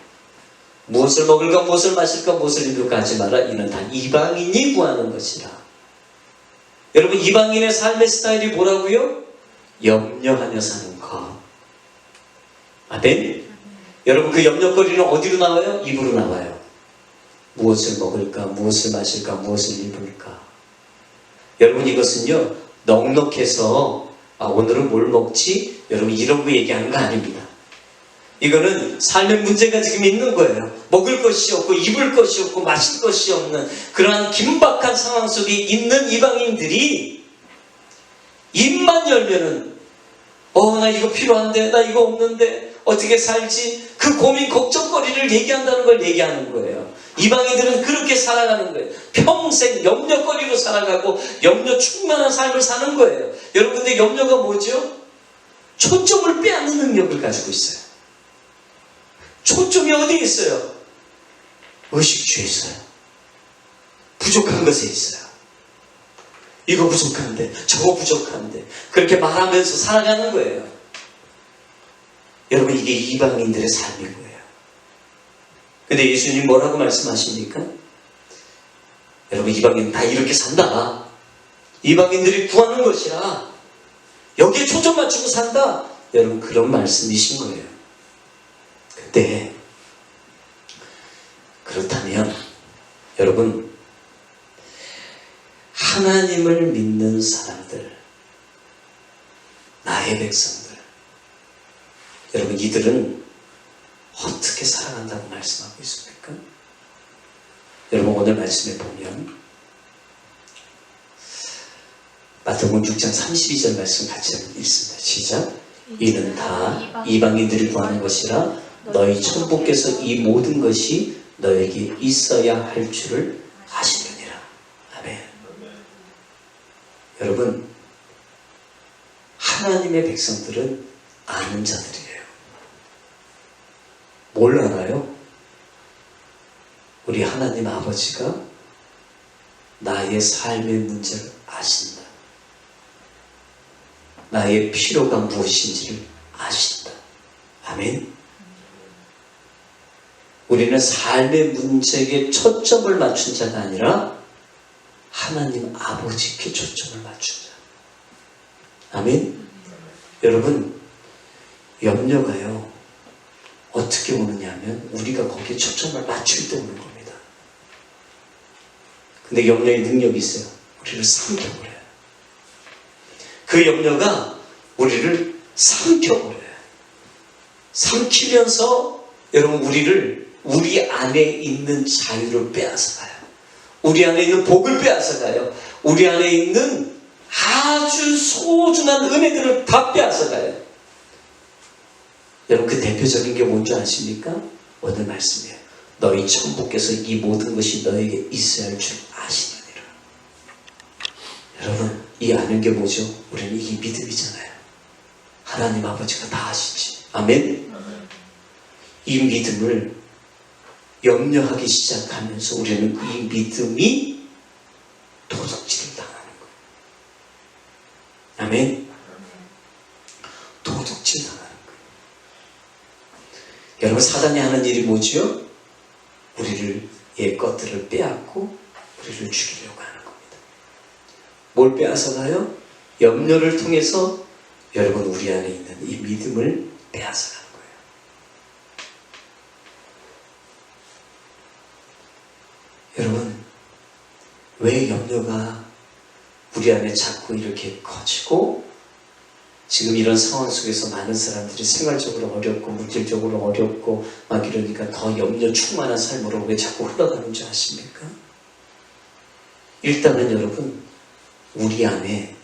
무엇을 먹을까 무엇을 마실까 무엇을 입을까 하지 마라. 이는 다 이방인이 구하는 것이라. 여러분, 이방인의 삶의 스타일이 뭐라고요? 염려하며 사는 것. 아멘? 여러분, 그 염려거리는 어디로 나와요? 입으로 나와요. 무엇을 먹을까, 무엇을 마실까, 무엇을 입을까. 여러분, 이것은요 넉넉해서 오늘은 뭘 먹지? 여러분, 이런 거 얘기하는 거 아닙니다. 이거는 삶의 문제가 지금 있는 거예요. 먹을 것이 없고 입을 것이 없고 마실 것이 없는 그러한 긴박한 상황 속에 있는 이방인들이 입만 열면은 나 이거 필요한데, 나 이거 없는데 어떻게 살지? 그 고민 걱정거리를 얘기한다는 걸 얘기하는 거예요. 이방인들은 그렇게 살아가는 거예요. 평생 염려거리로 살아가고 염려 충만한 삶을 사는 거예요. 여러분, 근데 염려가 뭐죠? 초점을 빼앗는 능력을 가지고 있어요. 초점이 어디에 있어요? 의식주에 있어요. 부족한 것에 있어요. 이거 부족한데, 저거 부족한데, 그렇게 말하면서 살아가는 거예요. 여러분, 이게 이방인들의 삶인 거예요. 근데 예수님 뭐라고 말씀하십니까? 여러분, 이방인 다 이렇게 산다. 이방인들이 구하는 것이라. 여기에 초점 맞추고 산다. 여러분, 그런 말씀이신 거예요. 근데 그렇다면 여러분, 하나님을 믿는 사람들, 나의 백성들, 여러분, 이들은 어떻게 살아간다고 말씀하고 있습니까? 여러분, 오늘 말씀에 보면 마태복음 6장 32절 말씀 같이 읽습니다. 시작. 이는 다 이방인들이 구하는 것이라 너희 천부께서 이 모든 것이 너에게 있어야 할 줄을 아시느니라. 아멘. 여러분, 하나님의 백성들은 아는 자들이에요. 뭘 알아요? 우리 하나님 아버지가 나의 삶의 문제를 아신다. 나의 필요가 무엇인지를 아신다. 아멘. 우리는 삶의 문제에 초점을 맞춘 자가 아니라 하나님 아버지께 초점을 맞춘 자. 아멘. 여러분, 염려가요 어떻게 오느냐 하면 우리가 거기에 초점을 맞출 때 오는 겁니다. 근데 염려의 능력이 있어요. 우리를 삼켜버려요. 그 염려가 우리를 삼켜버려요. 삼키면서 여러분, 우리 안에 있는 자유를 빼앗아가요. 우리 안에 있는 복을 빼앗아가요. 우리 안에 있는 아주 소중한 은혜들을 다 빼앗아가요. 여러분, 그 대표적인 게 뭔지 아십니까? 오늘 말씀이에요. 너희 천부께서 이 모든 것이 너에게 있어야 할 줄 아시느니라. 여러분, 이 아는 게 뭐죠? 우리는 이 믿음이잖아요. 하나님 아버지가 다 아시지. 아멘? 이 믿음을 염려하기 시작하면서 우리는 이 믿음이 도둑질을 당하는 거예요. 아멘? 도둑질 당하는 거예요. 여러분, 사단이 하는 일이 뭐지요? 우리를, 것들을 빼앗고 우리를 죽이려고 하는 겁니다. 뭘 빼앗아가요? 염려를 통해서 여러분, 우리 안에 있는 이 믿음을 빼앗아가는 거예요. 여러분, 왜 염려가 우리 안에 자꾸 이렇게 커지고 지금 이런 상황 속에서 많은 사람들이 생활적으로 어렵고 물질적으로 어렵고 막 이러니까 더 염려 충만한 삶으로 왜 자꾸 흘러가는 줄 아십니까? 일단은 여러분, 우리 안에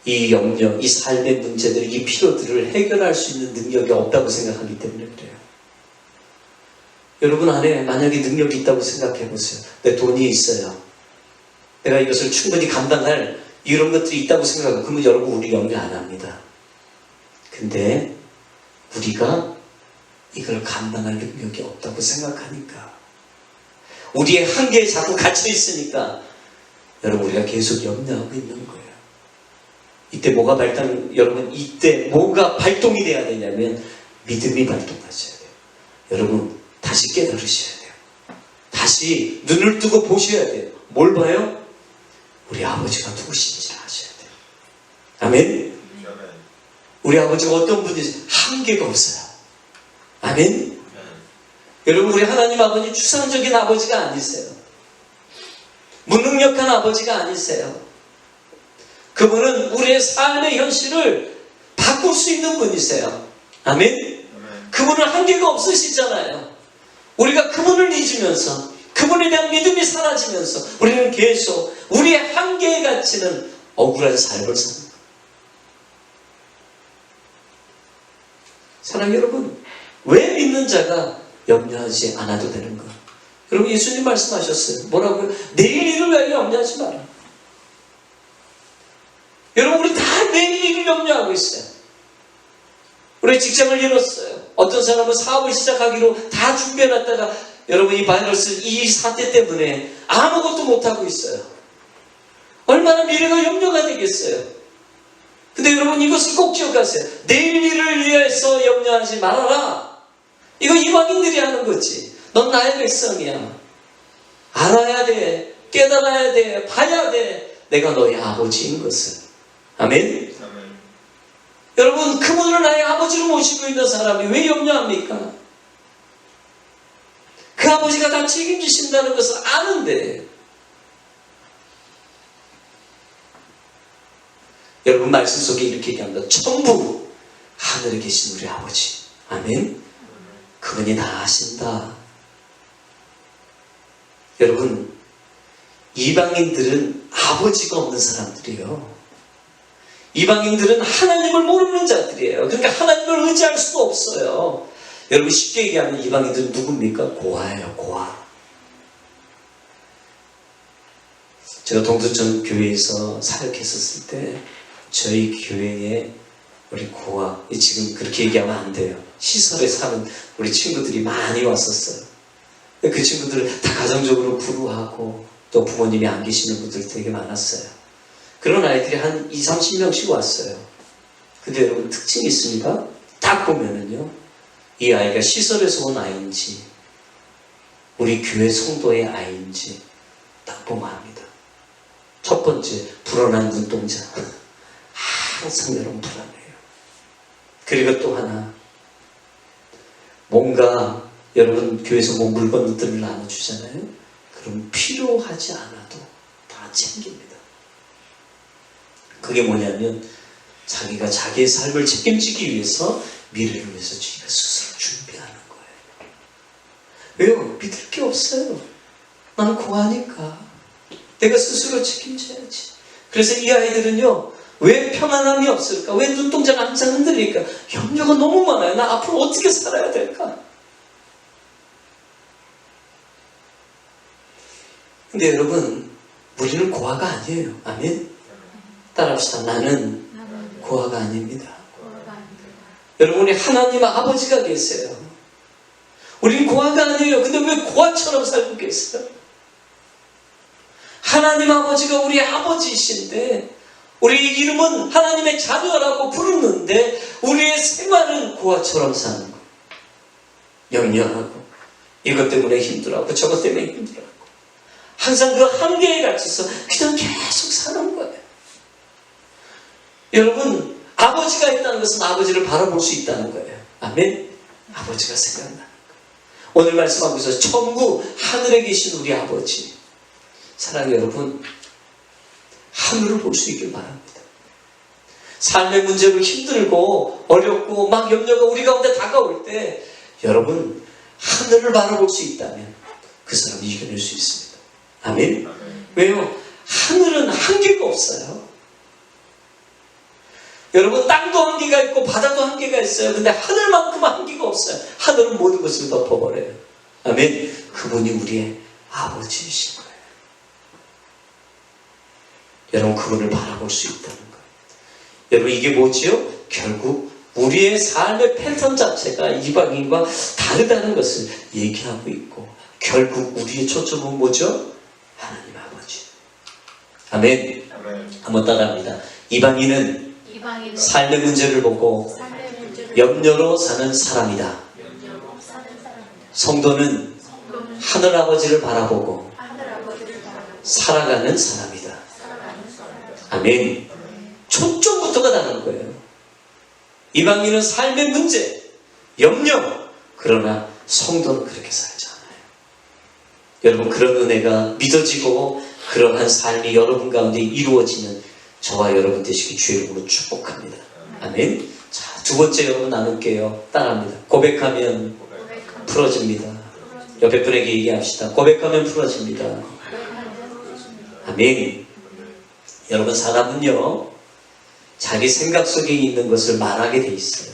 이 염려, 이 삶의 문제들, 이 피로들을 해결할 수 있는 능력이 없다고 생각하기 때문에 그래요. 여러분 안에 만약에 능력이 있다고 생각해 보세요. 내 돈이 있어요. 내가 이것을 충분히 감당할 이런 것들이 있다고 생각하고, 그러면 여러분 우리 염려 안 합니다. 근데 우리가 이걸 감당할 능력이 없다고 생각하니까, 우리의 한계에 자꾸 갇혀 있으니까 여러분 우리가 계속 염려하고 있는 거예요. 이때 뭐가 여러분 이때 뭐가 발동이 돼야 되냐면 믿음이 발동하셔야 돼요. 여러분 다시 깨달으셔야 돼요. 다시 눈을 뜨고 보셔야 돼요. 뭘 봐요? 우리 아버지가 누구신지 아셔야 돼요. 아멘? 우리 아버지가 어떤 분인지 한계가 없어요. 아멘? 여러분 우리 하나님 아버지 추상적인 아버지가 아니세요. 무능력한 아버지가 아니세요. 그분은 우리의 삶의 현실을 바꿀 수 있는 분이세요. 아멘? 그분은 한계가 없으시잖아요. 우리가 그분을 잊으면서 그분에 대한 믿음이 사라지면서 우리는 계속 우리의 한계에 갇히는 억울한 삶을 사는 거예요. 사랑하는 여러분, 왜 믿는 자가 염려하지 않아도 되는가? 여러분 예수님 말씀하셨어요. 뭐라고요? 내일 일을 위하여 염려하지 마라. 여러분 우리 다 내일 일을 염려하고 있어요. 우리 직장을 잃었어요. 어떤 사람은 사업을 시작하기로 다 준비해놨다가 여러분 이 바이러스 이 사태 때문에 아무것도 못하고 있어요. 얼마나 미래가 염려가 되겠어요. 근데 여러분 이것을 꼭 기억하세요. 내일 일을 위해서 염려하지 말아라. 이거 이방인들이 하는 거지. 넌 나의 백성이야. 알아야 돼. 깨달아야 돼. 봐야 돼. 내가 너의 아버지인 것을. 아멘? 여러분 그분을 나의 아버지로 모시고 있는 사람이 왜 염려합니까? 그 아버지가 다 책임지신다는 것을 아는데, 여러분 말씀 속에 이렇게 얘기합니다. 전부 하늘에 계신 우리 아버지. 아멘? 그분이 다 아신다. 여러분 이방인들은 아버지가 없는 사람들이에요. 이방인들은 하나님을 모르는 자들이에요. 그러니까 하나님을 의지할 수도 없어요. 여러분 쉽게 얘기하면 이방인들은 누굽니까? 고아예요. 고아. 제가 동두천 교회에서 사역했었을 때 저희 교회에 우리 고아, 지금 그렇게 얘기하면 안 돼요. 시설에 사는 우리 친구들이 많이 왔었어요. 그 친구들 다 가정적으로 불우하고 또 부모님이 안 계시는 분들 되게 많았어요. 그런 아이들이 한 20, 30명씩 왔어요. 근데 여러분 특징이 있습니다. 딱 보면은요, 이 아이가 시설에서 온 아이인지 우리 교회 성도의 아이인지 딱 보면 압니다. 첫 번째, 불어난 눈동자. 항상 여러분 불안해요. 그리고 또 하나, 뭔가 여러분 교회에서 뭐 물건들을 나눠주잖아요. 그럼 필요하지 않아도 다 챙깁니다. 그게 뭐냐면 자기가 자기의 삶을 책임지기 위해서 미래를 위해서 자기가 스스로 준비하는 거예요. 왜요? 믿을 게 없어요. 나는 고아니까 내가 스스로 책임져야지. 그래서 이 아이들은요, 왜 평안함이 없을까? 왜 눈동자가 항상 흔들릴까? 염려가 너무 많아요. 나 앞으로 어떻게 살아야 될까? 근데 여러분, 우리는 고아가 아니에요. 아멘? 따라합시다. 나는 고아가 아닙니다. 여러분, 우리 하나님 아버지가 계세요. 우리는 고아가 아니에요. 근데 왜 고아처럼 살고 계세요? 하나님 아버지가 우리 아버지이신데 우리 이름은 하나님의 자녀라고 부르는데 우리의 생활은 고아처럼 사는 거예요. 염려하고 이것 때문에 힘들어하고 저것 때문에 힘들어하고 항상 그 한계에 갇혀서 그냥 계속 사는 거예요. 여러분, 아버지가 있다는 것은 아버지를 바라볼 수 있다는 거예요. 아멘? 아버지가 생각나는 거예요. 오늘 말씀하면서 천국 하늘에 계신 우리 아버지, 사랑하는 여러분, 하늘을 볼 수 있길 바랍니다. 삶의 문제로 힘들고 어렵고 막 염려가 우리 가운데 다가올 때 여러분 하늘을 바라볼 수 있다면 그 사람이 이겨낼 수 있습니다. 아멘. 왜요? 하늘은 한계가 없어요. 여러분 땅도 한계가 있고 바다도 한계가 있어요. 근데 하늘만큼 한계가 없어요. 하늘은 모든 것을 덮어버려요. 아멘. 그분이 우리의 아버지이신 거예요. 여러분 그분을 바라볼 수 있다는 거예요. 여러분 이게 뭐지요? 결국 우리의 삶의 패턴 자체가 이방인과 다르다는 것을 얘기하고 있고 결국 우리의 초점은 뭐죠? 하나님 아버지. 아멘. 한번 따라합니다. 이방인은 삶의 문제를 보고 염려로 사는 사람이다. 성도는 하늘 아버지를 바라보고 살아가는 사람이다. 아멘. 초점부터가 다른 거예요. 이방인은 삶의 문제, 염려. 그러나 성도는 그렇게 살지 않아요. 여러분 그런 은혜가 믿어지고 그러한 삶이 여러분 가운데 이루어지는 저와 여러분 되시기 주의 이름으로 축복합니다. 아멘. 자, 두 번째 여러분 나눌게요. 따라합니다. 고백하면 풀어집니다. 옆에 분에게 얘기합시다. 고백하면 풀어집니다. 아멘. 여러분 사람은요 자기 생각 속에 있는 것을 말하게 돼 있어요.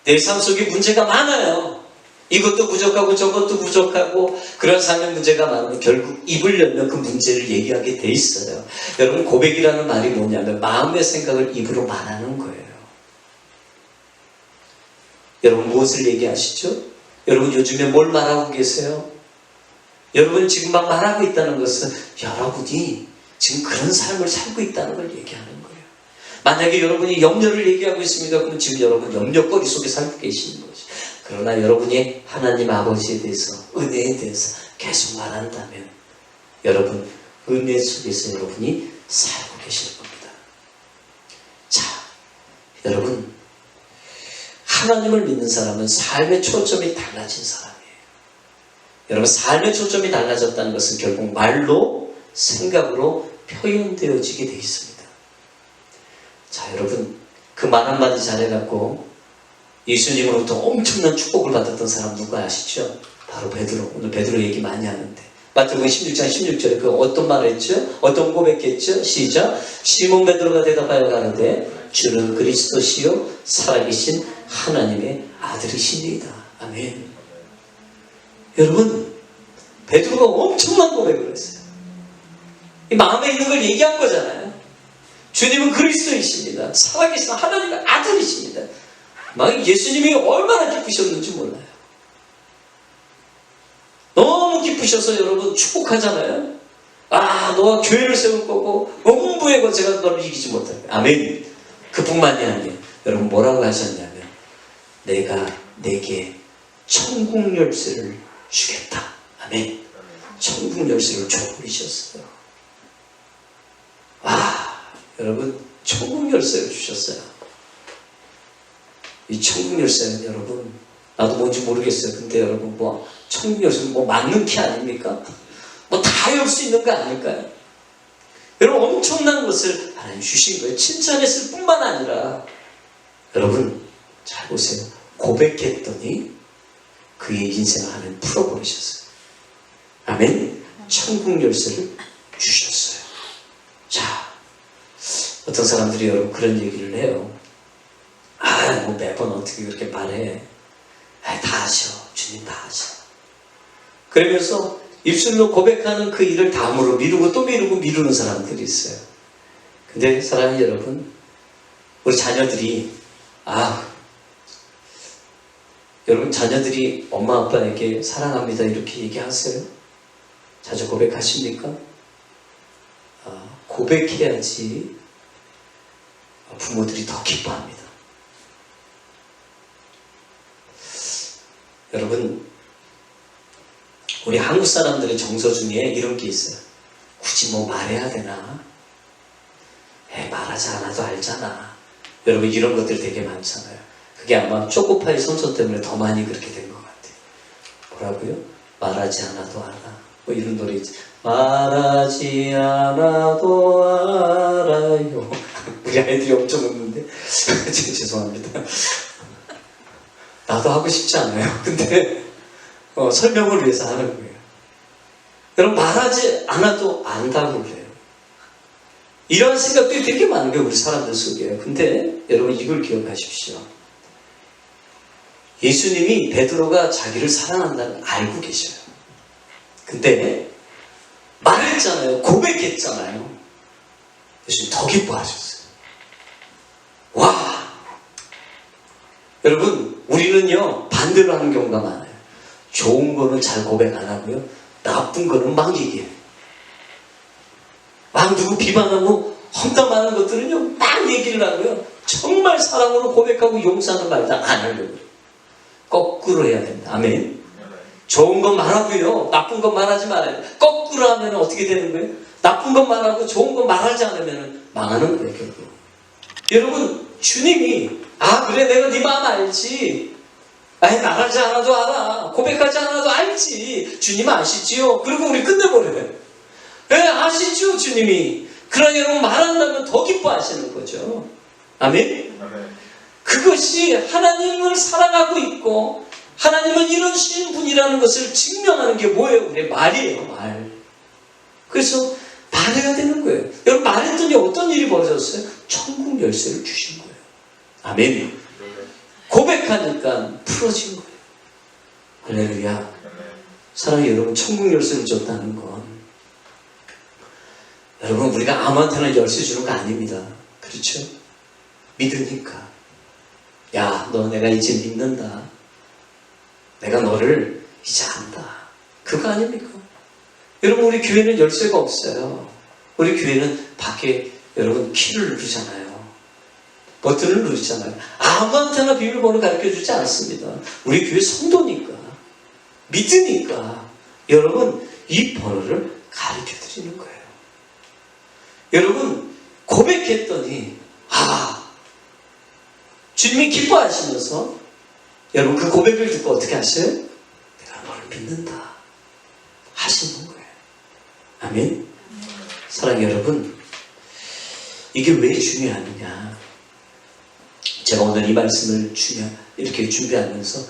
내 삶 속에 문제가 많아요. 이것도 부족하고 저것도 부족하고 그런 삶의 문제가 많으면 결국 입을 열면 그 문제를 얘기하게 돼 있어요. 여러분 고백이라는 말이 뭐냐면 마음의 생각을 입으로 말하는 거예요. 여러분 무엇을 얘기하시죠? 여러분 요즘에 뭘 말하고 계세요? 여러분 지금 막 말하고 있다는 것은 여러분이 지금 그런 삶을 살고 있다는 걸 얘기하는 거예요. 만약에 여러분이 염려를 얘기하고 있습니다. 그러면 지금 여러분 염려거리 속에 살고 계시는 거죠. 그러나 여러분이 하나님 아버지에 대해서 은혜에 대해서 계속 말한다면 여러분 은혜 속에서 여러분이 살고 계시는 겁니다. 자, 여러분 하나님을 믿는 사람은 삶의 초점이 달라진 사람이에요. 여러분 삶의 초점이 달라졌다는 것은 결국 말로 생각으로 표현되어지게 되어 있습니다. 자, 여러분 그 말 한마디 잘해갖고 예수님으로부터 엄청난 축복을 받았던 사람 누가 아시죠? 바로 베드로. 오늘 베드로 얘기 많이 하는데 마태복음 16장 16절에 그 어떤 말을 했죠? 어떤 고백했죠? 시작. 시몬 베드로가 대답하여 가로되 주는 그리스도시요 살아계신 하나님의 아들이시니이다. 아멘. 여러분 베드로가 엄청난 고백을 했어요. 이 마음에 있는 걸 얘기한 거잖아요. 주님은 그리스도이십니다. 살아계신 하나님의 아들이십니다. 막 예수님이 얼마나 기쁘셨는지 몰라요. 너무 기쁘셔서 여러분 축복하잖아요. 아, 너가 교회를 세울 거고 농부의 거제가 너를 이기지 못할 거야. 아멘. 그뿐만이 아니에요. 여러분 뭐라고 하셨냐면 내가 내게 천국 열쇠를 주겠다. 아멘. 천국 열쇠를 줘버리셨어요. 와, 여러분 천국 열쇠를 주셨어요. 이 천국 열쇠는 여러분 나도 뭔지 모르겠어요. 근데 여러분 뭐 천국 열쇠는 뭐 맞는 키 아닙니까? 뭐 다 열 수 있는 거 아닐까요? 여러분 엄청난 것을 하나님 주신 거예요. 칭찬했을 뿐만 아니라 여러분 잘 보세요. 고백했더니 그의 인생을 하나님 풀어버리셨어요. 아멘. 천국 열쇠를 주셨어요. 자, 어떤 사람들이 여러분 그런 얘기를 해요. 아, 뭐 매번 어떻게 그렇게 말해? 아, 다 하셔. 주님 다 하셔. 그러면서 입술로 고백하는 그 일을 다음으로 미루고 또 미루고 미루는 사람들이 있어요. 근데 사랑하는 여러분, 우리 자녀들이 여러분 자녀들이 엄마 아빠에게 사랑합니다 이렇게 얘기하세요? 자주 고백하십니까? 고백해야지 부모들이 더 기뻐합니다. 여러분 우리 한국 사람들의 정서 중에 이런 게 있어요. 굳이 뭐 말해야 되나? 말하지 않아도 알잖아. 여러분 이런 것들 되게 많잖아요. 그게 아마 초코파이 선서 때문에 더 많이 그렇게 된 것 같아요. 뭐라고요? 말하지 않아도 알아. 뭐 이런 노래 있지. 말하지 않아도 알아요. 우리 아이들이 엄청 웃는데 죄송합니다. 나도 하고 싶지 않아요. 근데 설명을 위해서 하는 거예요. 여러분 말하지 않아도 안다고 그래요. 이런 생각들이 되게 많은 거예요. 우리 사람들 속에. 근데 여러분 이걸 기억하십시오. 예수님이 베드로가 자기를 사랑한다는 걸 알고 계셔요. 근데 말했잖아요. 고백했잖아요. 예수님 더 기뻐하셨어요. 와! 여러분 우리는요 반대로 하는 경우가 많아요. 좋은 거는 잘 고백 안 하고요. 나쁜 거는 막 얘기해요. 막 누구 비방하고 험담하는 것들은요 막 얘기를 하고요. 정말 사랑으로 고백하고 용서하는 말도 안 하려고. 거꾸로 해야 됩니다. 아멘. 좋은 건 말하고요. 나쁜 건 말하지 말아요. 거꾸로 하면 어떻게 되는 거예요? 나쁜 건 말하고 좋은 건 말하지 않으면 망하는 거예요. 결국. 여러분 주님이 그래 내가 네 마음 알지. 말하지 않아도 알아. 고백하지 않아도 알지. 주님 아시지요. 그리고 우리 끝내버려요. 아시죠 주님이. 그러니 여러분 말한다면 더 기뻐하시는 거죠. 아멘. 그것이 하나님을 사랑하고 있고 하나님은 이러신 분이라는 것을 증명하는 게 뭐예요? 우리의 말이에요. 말. 그래서 말해야 되는 거예요. 여러분 말했더니 어떤 일이 벌어졌어요? 천국 열쇠를 주신 거예요. 아멘. 고백하니까 풀어진 거예요. 할렐루야. 사랑해 여러분 천국 열쇠를 줬다는 건 여러분 우리가 아무한테나 열쇠 주는 거 아닙니다. 그렇죠? 믿으니까 야 너 내가 이제 믿는다. 내가 너를 이제 안다. 그거 아닙니까? 여러분 우리 교회는 열쇠가 없어요. 우리 교회는 밖에 여러분 키를 누르잖아요. 버튼을 누르잖아요. 아무한테나 비밀번호 가르쳐주지 않습니다. 우리 교회 성도니까 믿으니까 여러분 이 번호를 가르쳐드리는 거예요. 여러분 고백했더니 주님이 기뻐하시면서 여러분 그 고백을 듣고 어떻게 하셔요? 내가 너를 믿는다 하시는 거예요. 아멘. 사랑해 여러분 이게 왜 중요하느냐. 제가 오늘 이 말씀을 이렇게 준비하면서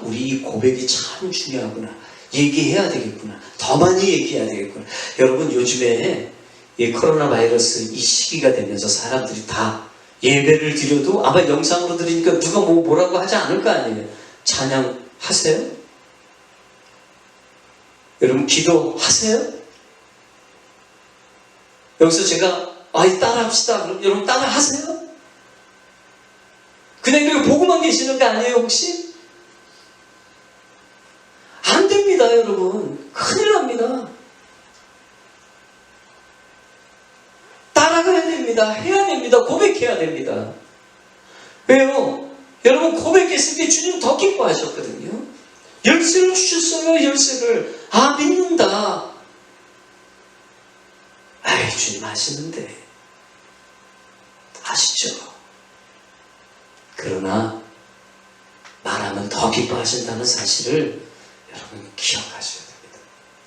우리 이 고백이 참 중요하구나. 얘기해야 되겠구나. 더 많이 얘기해야 되겠구나. 여러분 요즘에 이 코로나 바이러스 이 시기가 되면서 사람들이 다 예배를 드려도 아마 영상으로 드리니까 누가 뭐라고 하지 않을 거 아니에요. 찬양하세요? 여러분 기도하세요? 여기서 제가 따라합시다. 그럼 여러분 따라하세요? 그냥 이렇게 보고만 계시는 거 아니에요 혹시? 안 됩니다 여러분. 큰일 납니다. 따라가야 됩니다. 해야 됩니다. 고백해야 됩니다. 왜요? 여러분 고백했을 때 주님 더 기뻐하셨거든요. 열쇠를 주셨어요. 열쇠를. 믿는다. 주님 아시는데 아시죠? 그러나 말하면 더 기뻐하신다는 사실을 여러분 기억하셔야 됩니다.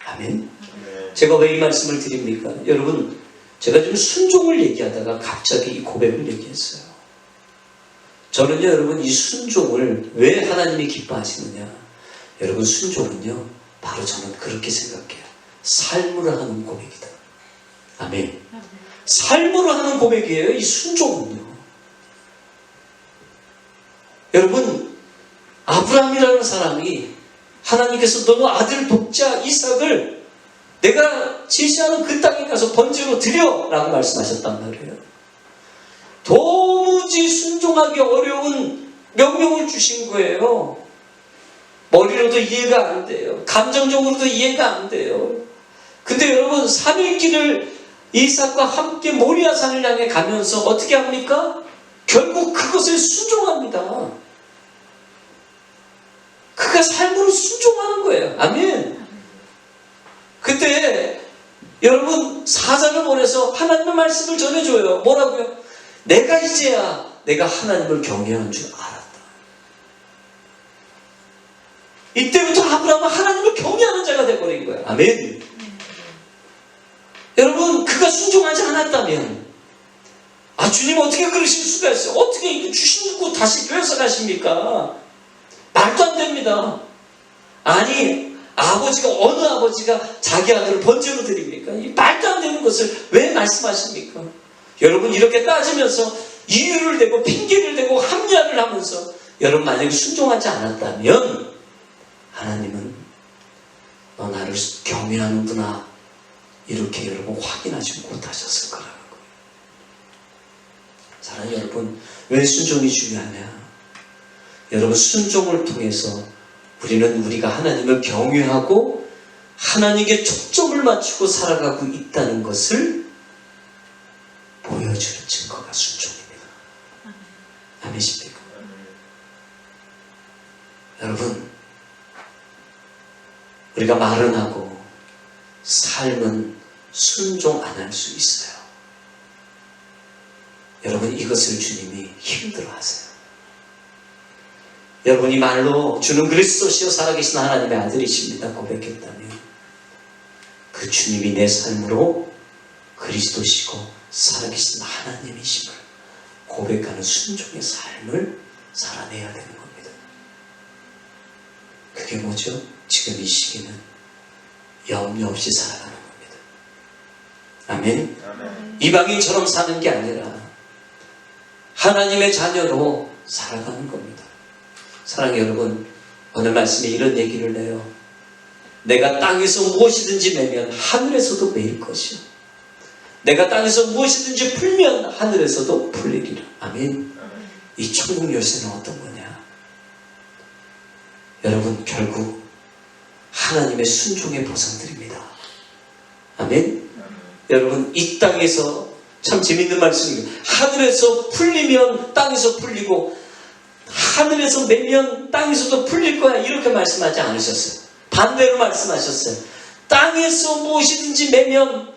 아멘. 제가 왜 이 말씀을 드립니까? 여러분 제가 좀 순종을 얘기하다가 갑자기 이 고백을 얘기했어요. 저는요 여러분 이 순종을 왜 하나님이 기뻐하시느냐. 여러분 순종은요 바로 저는 그렇게 생각해요. 삶으로 하는 고백이다. 아멘. 삶으로 하는 고백이에요. 이 순종은요. 여러분 아브라함이라는 사람이 하나님께서 너 아들 독자 이삭을 내가 제시하는 그 땅에 가서 번제로 드려 라고 말씀하셨단 말이에요. 도무지 순종하기 어려운 명령을 주신 거예요. 머리로도 이해가 안 돼요. 감정적으로도 이해가 안 돼요. 근데 여러분 3일 길을 이삭과 함께 모리아산을 향해 가면서 어떻게 합니까? 결국 그것에 순종합니다. 그가 삶으로 순종하는 거예요. 아멘. 그때 여러분 사자를 보내서 하나님의 말씀을 전해줘요. 뭐라고요? 내가 이제야 내가 하나님을 경외하는 줄 알았다. 이때부터 아브라함은 하나님을 경외하는 자가 되어버린 거예요. 아멘. 여러분 그가 순종하지 않았다면 주님 어떻게 그러실 수가 있어요? 어떻게 이거 주시고 다시 뺏어가십니까? 말도 안 됩니다. 아니, 어느 아버지가 자기 아들을 번제로 드립니까? 이 말도 안 되는 것을 왜 말씀하십니까? 여러분, 이렇게 따지면서 이유를 대고 핑계를 대고 합리화를 하면서 여러분 만약에 순종하지 않았다면 하나님은 너 나를 경외하는구나 이렇게 여러분 확인하지 못하셨을 거라는 거예요. 사랑하는 여러분, 왜 순종이 중요하냐? 여러분, 순종을 통해서 우리는 우리가 하나님을 경외하고 하나님께 초점을 맞추고 살아가고 있다는 것을 보여주는 증거가 순종입니다. 아멘이십니까? 여러분, 우리가 말은 하고 삶은 순종 안 할 수 있어요. 여러분, 이것을 주님이 힘들어하세요. 여러분이 말로 주는 그리스도시요 살아계신 하나님의 아들이십니다 고백했다면 그 주님이 내 삶으로 그리스도시고 살아계신 하나님이심을 고백하는 순종의 삶을 살아내야 되는 겁니다. 그게 뭐죠? 지금 이 시기는 염려 없이 살아가는 겁니다. 아멘? 이방인처럼 사는 게 아니라 하나님의 자녀로 살아가는 겁니다. 사랑하는 여러분, 오늘 말씀에 이런 얘기를 해요. 내가 땅에서 무엇이든지 매면 하늘에서도 매일 것이요. 내가 땅에서 무엇이든지 풀면 하늘에서도 풀리리라. 아멘. 이 천국 열쇠는 어떤 거냐? 여러분, 결국 하나님의 순종의 보상들입니다. 아멘. 여러분, 이 땅에서 참 재밌는 말씀이에요. 하늘에서 풀리면 땅에서 풀리고 하늘에서 매면 땅에서도 풀릴 거야 이렇게 말씀하지 않으셨어요. 반대로 말씀하셨어요. 땅에서 무엇이든지 매면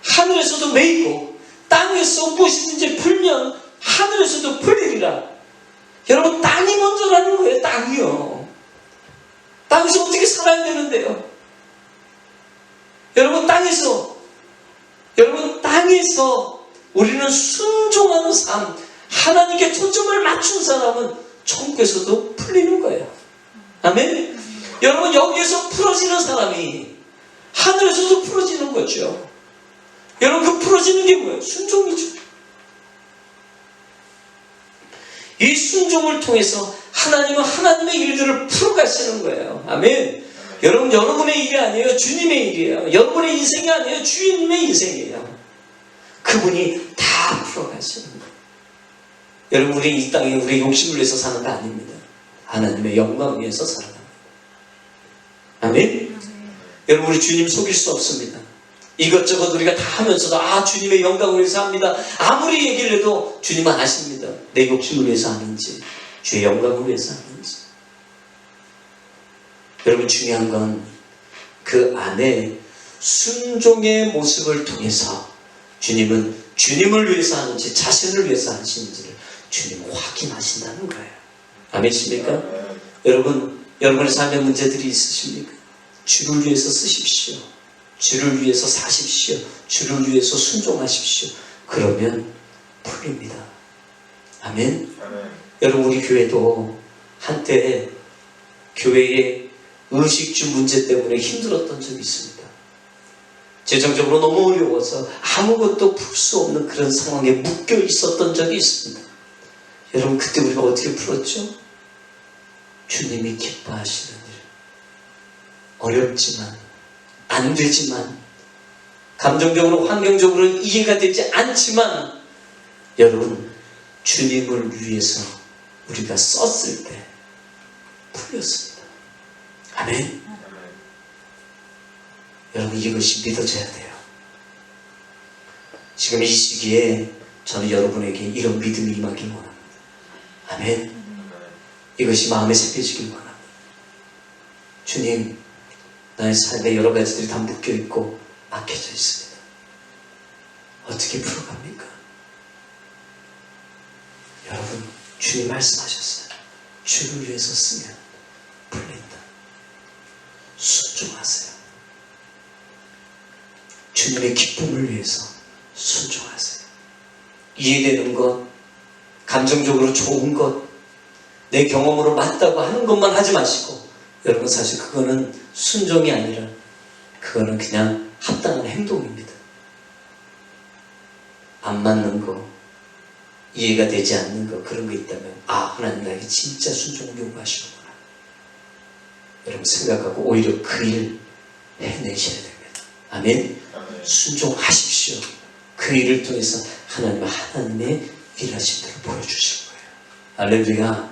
하늘에서도 매이고 땅에서 무엇이든지 풀면 하늘에서도 풀리리라. 여러분, 땅이 먼저라는 거예요. 땅이요. 땅에서 어떻게 살아야 되는데요? 여러분, 땅에서 우리는 순종하는 삶, 하나님께 초점을 맞춘 사람은 천국에서도 풀리는 거예요. 아멘? 여러분, 여기에서 풀어지는 사람이 하늘에서도 풀어지는 거죠. 여러분, 그 풀어지는 게 뭐예요? 순종이죠. 이 순종을 통해서 하나님은 하나님의 일들을 풀어가시는 거예요. 아멘? 여러분, 여러분의 일이 아니에요. 주님의 일이에요. 여러분의 인생이 아니에요. 주님의 인생이에요. 그분이 다 풀어가시는 거예요. 여러분, 우리 이 땅에 우리의 욕심을 위해서 사는 거 아닙니다. 하나님의 영광을 위해서 살아갑니다. 아멘? 여러분, 우리 주님 속일 수 없습니다. 이것저것 우리가 다 하면서도 주님의 영광을 위해서 합니다. 아무리 얘기를 해도 주님은 아십니다. 내 욕심을 위해서 하는지 주의 영광을 위해서 하는지. 여러분, 중요한 건 그 안에 순종의 모습을 통해서 주님은 주님을 위해서 하는지 자신을 위해서 하시는지를 주님은 확인하신다는 거예요. 아멘입니까? 여러분, 여러분의 삶에 문제들이 있으십니까? 주를 위해서 쓰십시오. 주를 위해서 사십시오. 주를 위해서 순종하십시오. 그러면 풀립니다. 아멘? 여러분, 우리 교회도 한때 교회의 의식주 문제 때문에 힘들었던 적이 있습니다. 재정적으로 너무 어려워서 아무것도 풀 수 없는 그런 상황에 묶여 있었던 적이 있습니다. 여러분, 그때 우리가 어떻게 풀었죠? 주님이 기뻐하시는 일. 어렵지만, 안 되지만, 감정적으로, 환경적으로 이해가 되지 않지만, 여러분, 주님을 위해서 우리가 썼을 때 풀렸습니다. 아멘. 여러분, 이것이 믿어져야 돼요. 지금 이 시기에 저는 여러분에게 이런 믿음이 임하길 원합니다. 아멘. 이것이 마음에 새겨지길 원합니다. 주님, 나의 삶에 여러 가지들이 다 묶여있고 막혀져 있습니다. 어떻게 풀어갑니까? 여러분, 주님 말씀하셨어요. 주를 위해서 쓰면 풀린다. 순종하세요. 주님의 기쁨을 위해서 순종하세요. 이 이해되는 것, 감정적으로 좋은 것, 내 경험으로 맞다고 하는 것만 하지 마시고, 여러분 사실 그거는 순종이 아니라 그거는 그냥 합당한 행동입니다. 안 맞는 거, 이해가 되지 않는 거, 그런 거 있다면 하나님 나에게 진짜 순종을 요구하시는구나, 여러분 생각하고 오히려 그 일 해내셔야 됩니다. 아멘. 순종하십시오. 그 일을 통해서 하나님의 일하심들을 보여주실 거예요. 할렐루야.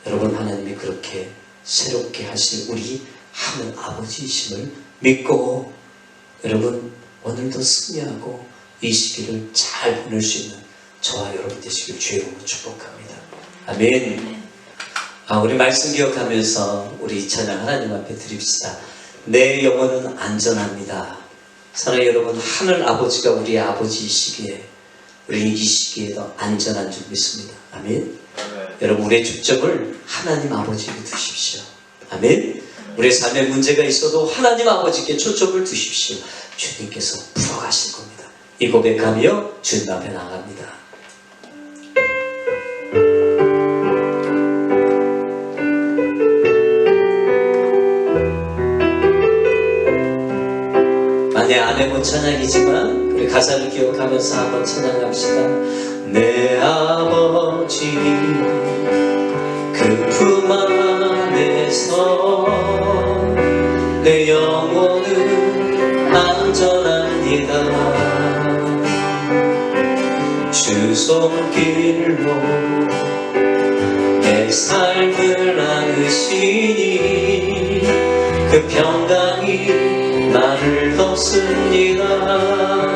여러분 하나님이 그렇게 새롭게 하실 우리 하늘 아버지이심을 믿고, 여러분 오늘도 승리하고 이 시기를 잘 보낼 수 있는 저와 여러분 되시길 주의 이름으로 축복합니다. 아멘. 우리 말씀 기억하면서 우리 찬양 하나님 앞에 드립시다. 내 영혼은 안전합니다. 사랑하는 여러분, 하늘 아버지가 우리 아버지이시기에 우리는 이 시기에 더 안전한 줄 믿습니다. 아멘. 여러분 우리의 초점을 하나님 아버지에게 두십시오. 아멘. 우리의 삶에 문제가 있어도 하나님 아버지께 초점을 두십시오. 주님께서 풀어가실 겁니다. 이 고백하며 주님 앞에 나갑니다. 만약 안 해본 찬양이지만 우리 가사를 기억하면서 한번 찬양합시다. 내 아버지 그 품 안에서 내 영혼은 안전합니다. 주 손길로 내 삶을 안으시니 그 평강이 나를 덮습니다.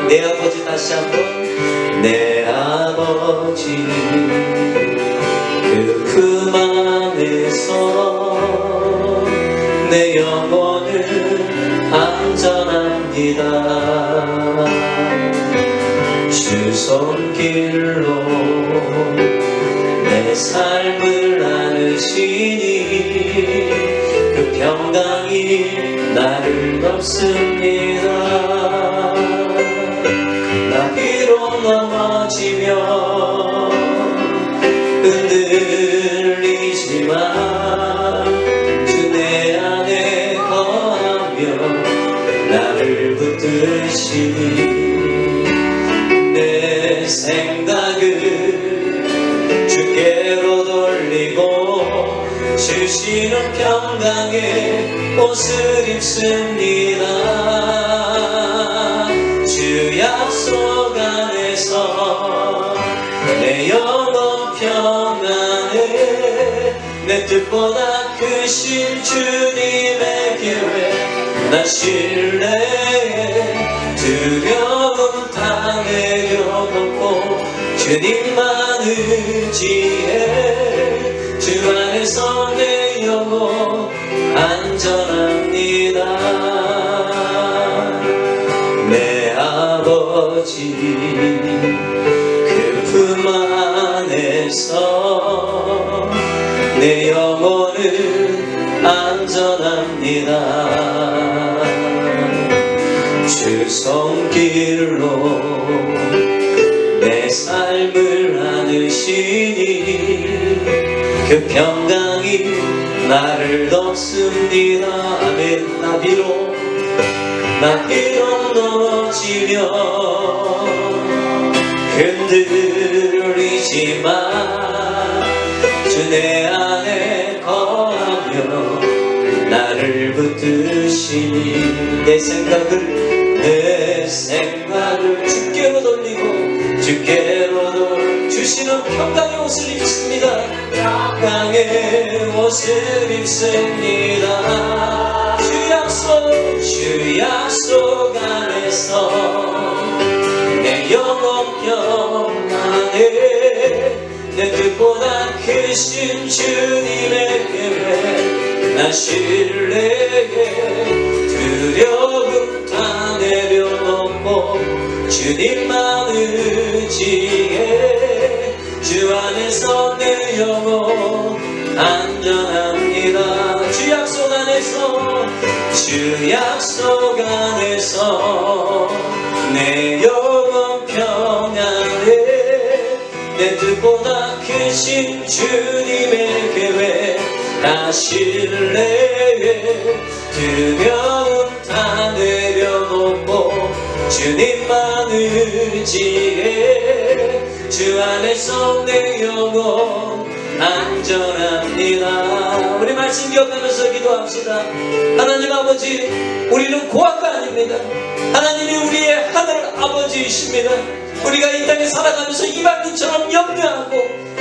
내 아버지, 다시 한번. 내 아버지 그 품 안에서 내 영혼은 안전합니다. 주 손길로 내 삶을 안으시니 그 평강이 나를 덮습니다. 나 비록 넘어지며 흔들리지만 주 내 안에 거하며 나를 붙드시니 내 생각을 주께로 돌리고 주시는 평강의 옷을 입습니다. 주 약속 안에서 내 영혼 평안에 내 뜻보다 크신 주님의 계획 나 신뢰해 두려움 다 내려놓고 주님만 의지해 주 안에서 내 영혼 안전합니다. 내 아버지 그 품 안에서 내 영혼은 안전합니다. 주 손길로 내 삶을 안으시니 그 평강이 나를 덮습니다. 아멘. 나 비록 넘어지며 흔들리지만 주 내 안에 거하며 나를 붙드시니 내 생각을 주께로 돌리고 주께로 주시는 평강의 옷을 입습니다. 평강의 옷을 입습니다. 주 약속 안에서 내 영혼 평안에 내 뜻보다 크신 주님의 계획 나 신뢰해 두려움 다 내려놓고 주님만 의지해 주 안에서 내 영혼 안전합니다. 주 약속 안에서 내 영혼 평안에 뜻보다 크신 주님의 계획 나 신뢰해 두려움 다 내려놓고 주님만 의지해 주 안에서 내 영혼 안전합니다. 우리 말씀 기억하면서 기도합시다. 하나님 아버지, 우리는 고아가 아닙니다. 하나님이 우리의 하늘 아버지이십니다. 우리가 이 땅에 살아가면서 이방인처럼 염려하고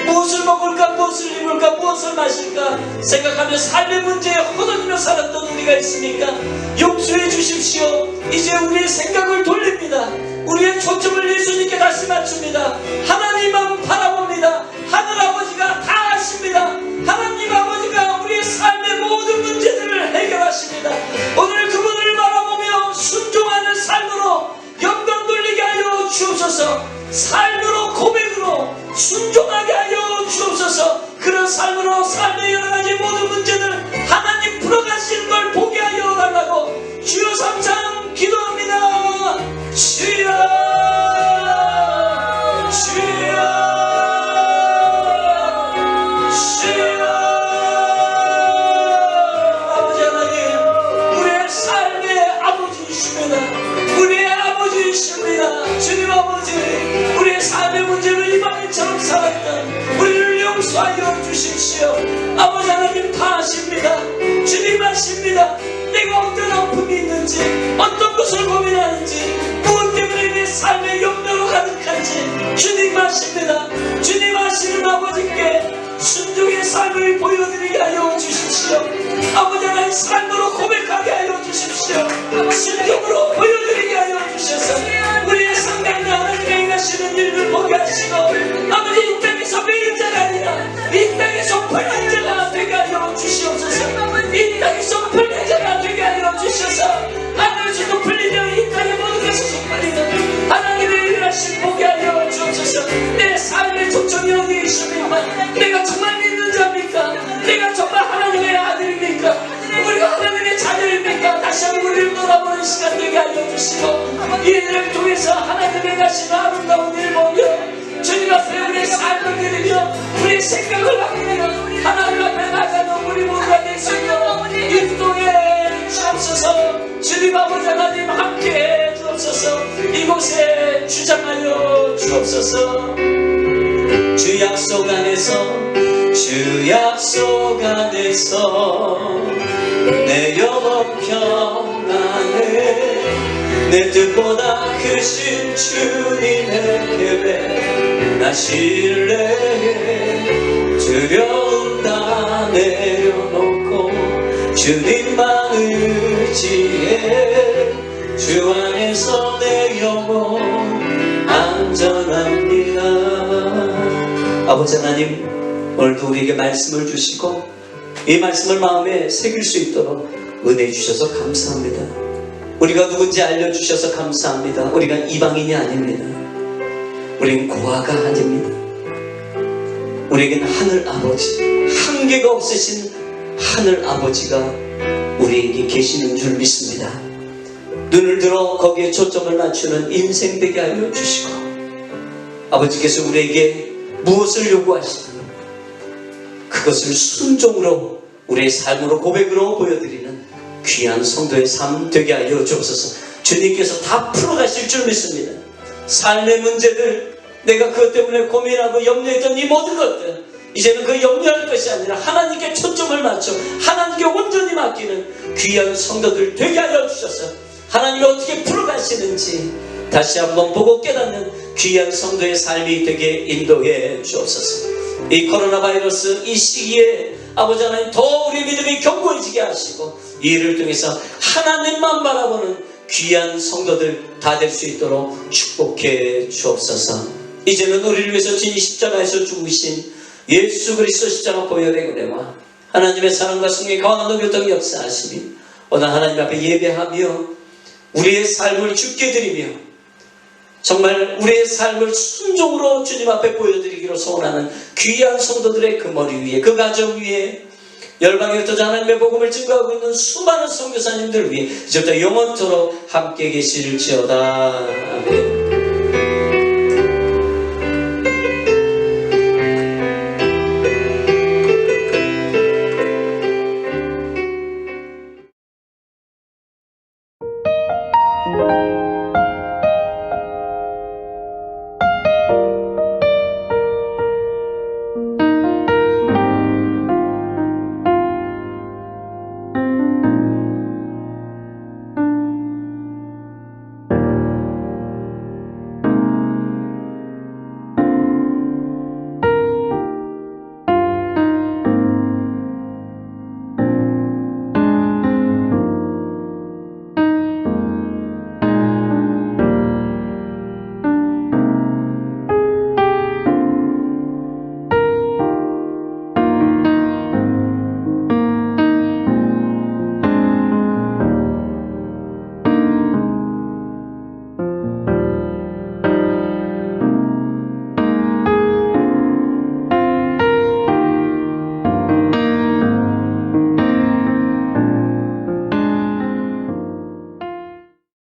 무엇을 먹을까, 무엇을 입을까, 무엇을 마실까 생각하며 삶의 문제에 허덕이며 살았던 우리가 있으니까 용서해 주십시오. 이제 우리의 생각을 돌립니다. 우리의 초점을 예수님께 다시 맞춥니다. 하나님만 바라봅니다. 하늘 아버지가 다 아십니다. 하나님 아버지가 우리의 삶의 모든 문제들을 해결하십니다. 오늘 그분을 바라보며 순종하는 삶으로 영광 돌리게 하여 주옵소서. 삶으로, 고백으로 순종하게 하여 주옵소서. 그런 삶으로 삶의 여러가지 모든 문제들 하나님 풀어가시는 걸 보게 하여 달라고 주여 삼창 기도합니다. 주여, 주여, 주여. 아버지 하나님, 우리의 삶의 아버지이십니다. 우리의 아버지이십니다. 주님 아버지, 우리의 삶의 문제를 이방인처럼 살았던 우리를 용서하여 주십시오. 아버지 하나님 다 아십니다. 주님 아십니다. 내가 어떤 아픔이 있는지, 어떤 것을 고민하는지, 무엇 때문에 내 삶의 염려로 가득한지 주님 아십니다. 주님 아시는 아버지께 순종의 삶을 보여드리게 하여 주십시오. 아버지 하나님 삶으로 고백하게 하여 주십시오. 순종으로 보여드리게 하여 주셔서 우리의 상당히 하나님의 행하시는 일을 보게 하시고 아버지 이 땅에서 매일 자가 아니라 이 땅에서 풀린 자가 되게 하여 주시옵소서. 이 땅에서 풀린 자가 되게 하여 주셔서 하늘에서도 풀리며 이 땅의 모든 것에서 풀리는 하나님의 일을 하신 보게 하여 주옵소서. 내 삶의 초점이 어디에 있습니까? 내가 정말 믿는 자입니까? 내가 정말 하나님의 아들입니까? 우리가 하나님의 자녀입니까? 다시 한번 우리를 돌아보는 시간 되게 하여 주시고 이 일을 통해서 하나님의 가신 아름다운 일 보며 주님 앞에 우리의 삶을 드리며 우리의 생각을 바꾸며 하나님 앞에 나가는 우리 모두가 될 수 있도록 인도해 주옵소서. 주님 아버지 하나님 함께해 주옵소서. 이곳에 주장하여 주옵소서. 주 약속 안에서, 주 약속 안에서 내 영혼 평안해 내 뜻보다 크신 주님의 계획 나 신뢰해 두려움 다 내려놓고 주님만 의지해 주 안에서 내 영혼 안전합니다. 아버지 하나님, 오늘도 우리에게 말씀을 주시고 이 말씀을 마음에 새길 수 있도록 은혜 주셔서 감사합니다. 우리가 누군지 알려주셔서 감사합니다. 우리가 이방인이 아닙니다. 우린 고아가 아닙니다. 우리에게는 하늘 아버지, 한계가 없으신 하늘 아버지가 우리에게 계시는 줄 믿습니다. 눈을 들어 거기에 초점을 맞추는 인생 되게 알려 주시고 아버지께서 우리에게 무엇을 요구하시든 그것을 순종으로 우리의 삶으로 고백으로 보여드리는 귀한 성도의 삶 되게 하여 주옵소서. 주님께서 다 풀어가실 줄 믿습니다. 삶의 문제들, 내가 그것 때문에 고민하고 염려했던 이 모든 것들 이제는 그 염려할 것이 아니라 하나님께 초점을 맞춰 하나님께 온전히 맡기는 귀한 성도들 되게 하여 주셔서 하나님이 어떻게 풀어가시는지 다시 한번 보고 깨닫는 귀한 성도의 삶이 되게 인도해 주옵소서. 이 코로나 바이러스 이 시기에 아버지 하나님 더 우리 믿음이 견고해지게 하시고 이 일을 통해서 하나님만 바라보는 귀한 성도들 다 될 수 있도록 축복해 주옵소서. 이제는 우리를 위해서 진히 십자가에서 죽으신 예수 그리스도 십자가 보혈의 은혜와 하나님의 사랑과 승리의 강한 교통 역사하시니 오늘 하나님 앞에 예배하며 우리의 삶을 주께 드리며 정말 우리의 삶을 순종으로 주님 앞에 보여드리기로 소원하는 귀한 성도들의 그 머리 위에 그 가정 위에 열방에 흩어져 하나님의 복음을 증거하고 있는 수많은 선교사님들 위해 이제부터 영원토록 함께 계실지어다. 아멘.